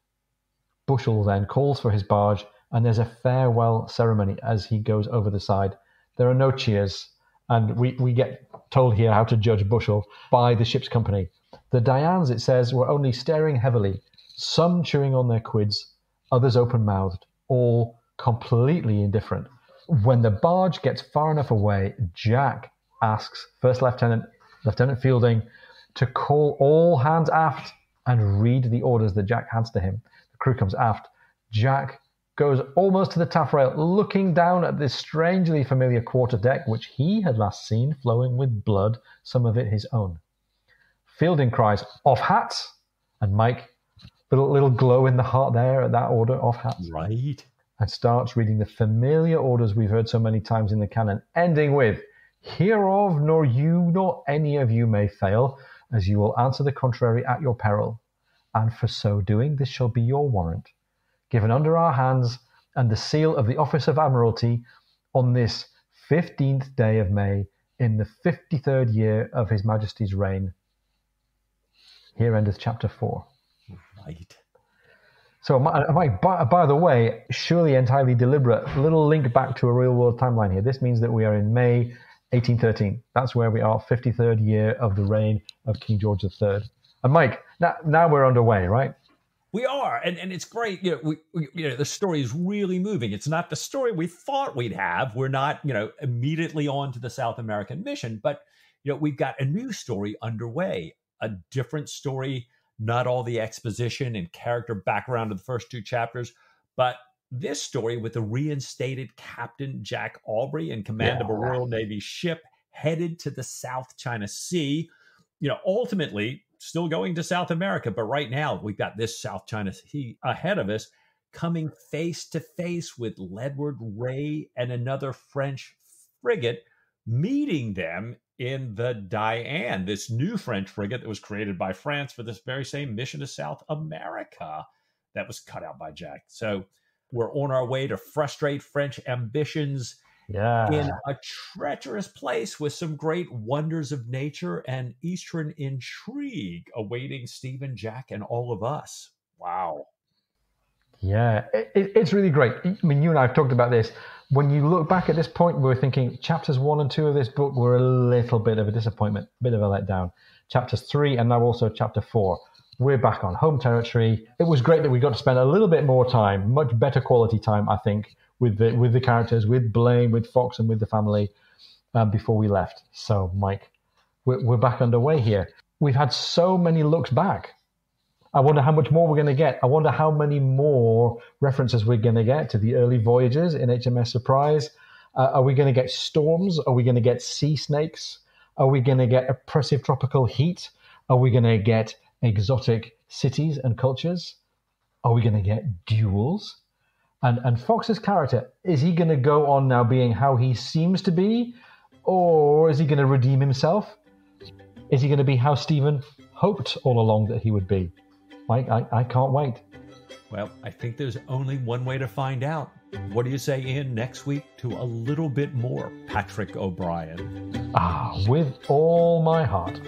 Speaker 2: Bushel then calls for his barge, and there's a farewell ceremony as he goes over the side. There are no cheers, and we get told here how to judge Bushel by the ship's company. The Dianes, it says, were only staring heavily, some chewing on their quids, others open-mouthed, all completely indifferent. When the barge gets far enough away, Jack asks First Lieutenant Fielding to call all hands aft and read the orders that Jack hands to him. The crew comes aft. Jack goes almost to the taffrail, looking down at this strangely familiar quarterdeck, which he had last seen flowing with blood, some of it his own. Fielding cries, "Off hats!" And Mike, little glow in the heart there at that order, "Off hats."
Speaker 1: Right.
Speaker 2: And starts reading the familiar orders we've heard so many times in the canon, ending with, "Hereof nor you nor any of you may fail, as you will answer the contrary at your peril. And for so doing, this shall be your warrant, given under our hands and the seal of the Office of Admiralty on this 15th day of May in the 53rd year of His Majesty's reign." Here endeth chapter 4.
Speaker 1: Right.
Speaker 2: So, Mike, by the way, surely entirely deliberate, little link back to a real-world timeline here. This means that we are in May 1813. That's where we are, 53rd year of the reign of King George III. And Mike, now we're underway, right?
Speaker 1: We are, and it's great. The story is really moving. It's not the story we thought we'd have. We're not, immediately on to the South American mission, but we've got a new story underway, a different story. Not all the exposition and character background of the first two chapters, but this story with the reinstated Captain Jack Aubrey in command of a Royal Navy ship headed to the South China Sea. Ultimately still going to South America, but right now we've got this South China Sea ahead of us, coming face to face with Ledward Ray and another French frigate, meeting them in the Diane, this new French frigate that was created by France for this very same mission to South America that was cut out by Jack. So we're on our way to frustrate French ambitions in a treacherous place with some great wonders of nature and Eastern intrigue awaiting Stephen, Jack, and all of us. Wow.
Speaker 2: Yeah, it's really great. I mean, you and I have talked about this. When you look back at this point, we were thinking chapters 1 and 2 of this book were a little bit of a disappointment, a bit of a letdown. Chapters 3 and now also chapter 4. We're back on home territory. It was great that we got to spend a little bit more time, much better quality time, I think, with the characters, with Blaine, with Fox, and with the family before we left. So, Mike, we're back underway here. We've had so many looks back. I wonder how much more we're going to get. I wonder how many more references we're going to get to the early voyages in HMS Surprise. Are we going to get storms? Are we going to get sea snakes? Are we going to get oppressive tropical heat? Are we going to get exotic cities and cultures? Are we going to get duels? And Fox's character, is he going to go on now being how he seems to be? Or is he going to redeem himself? Is he going to be how Stephen hoped all along that he would be? Mike, I can't wait.
Speaker 1: Well, I think there's only one way to find out. What do you say, Ian, next week to a little bit more Patrick O'Brien?
Speaker 2: With all my heart.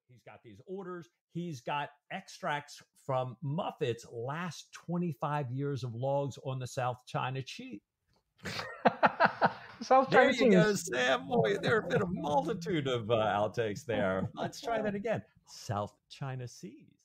Speaker 1: He's got these orders. He's got extracts from Muffet's last 25 years of logs on the South China Sea. There you go, Sam. Boy, there have been a multitude of outtakes there. Let's try that again. South China Seas.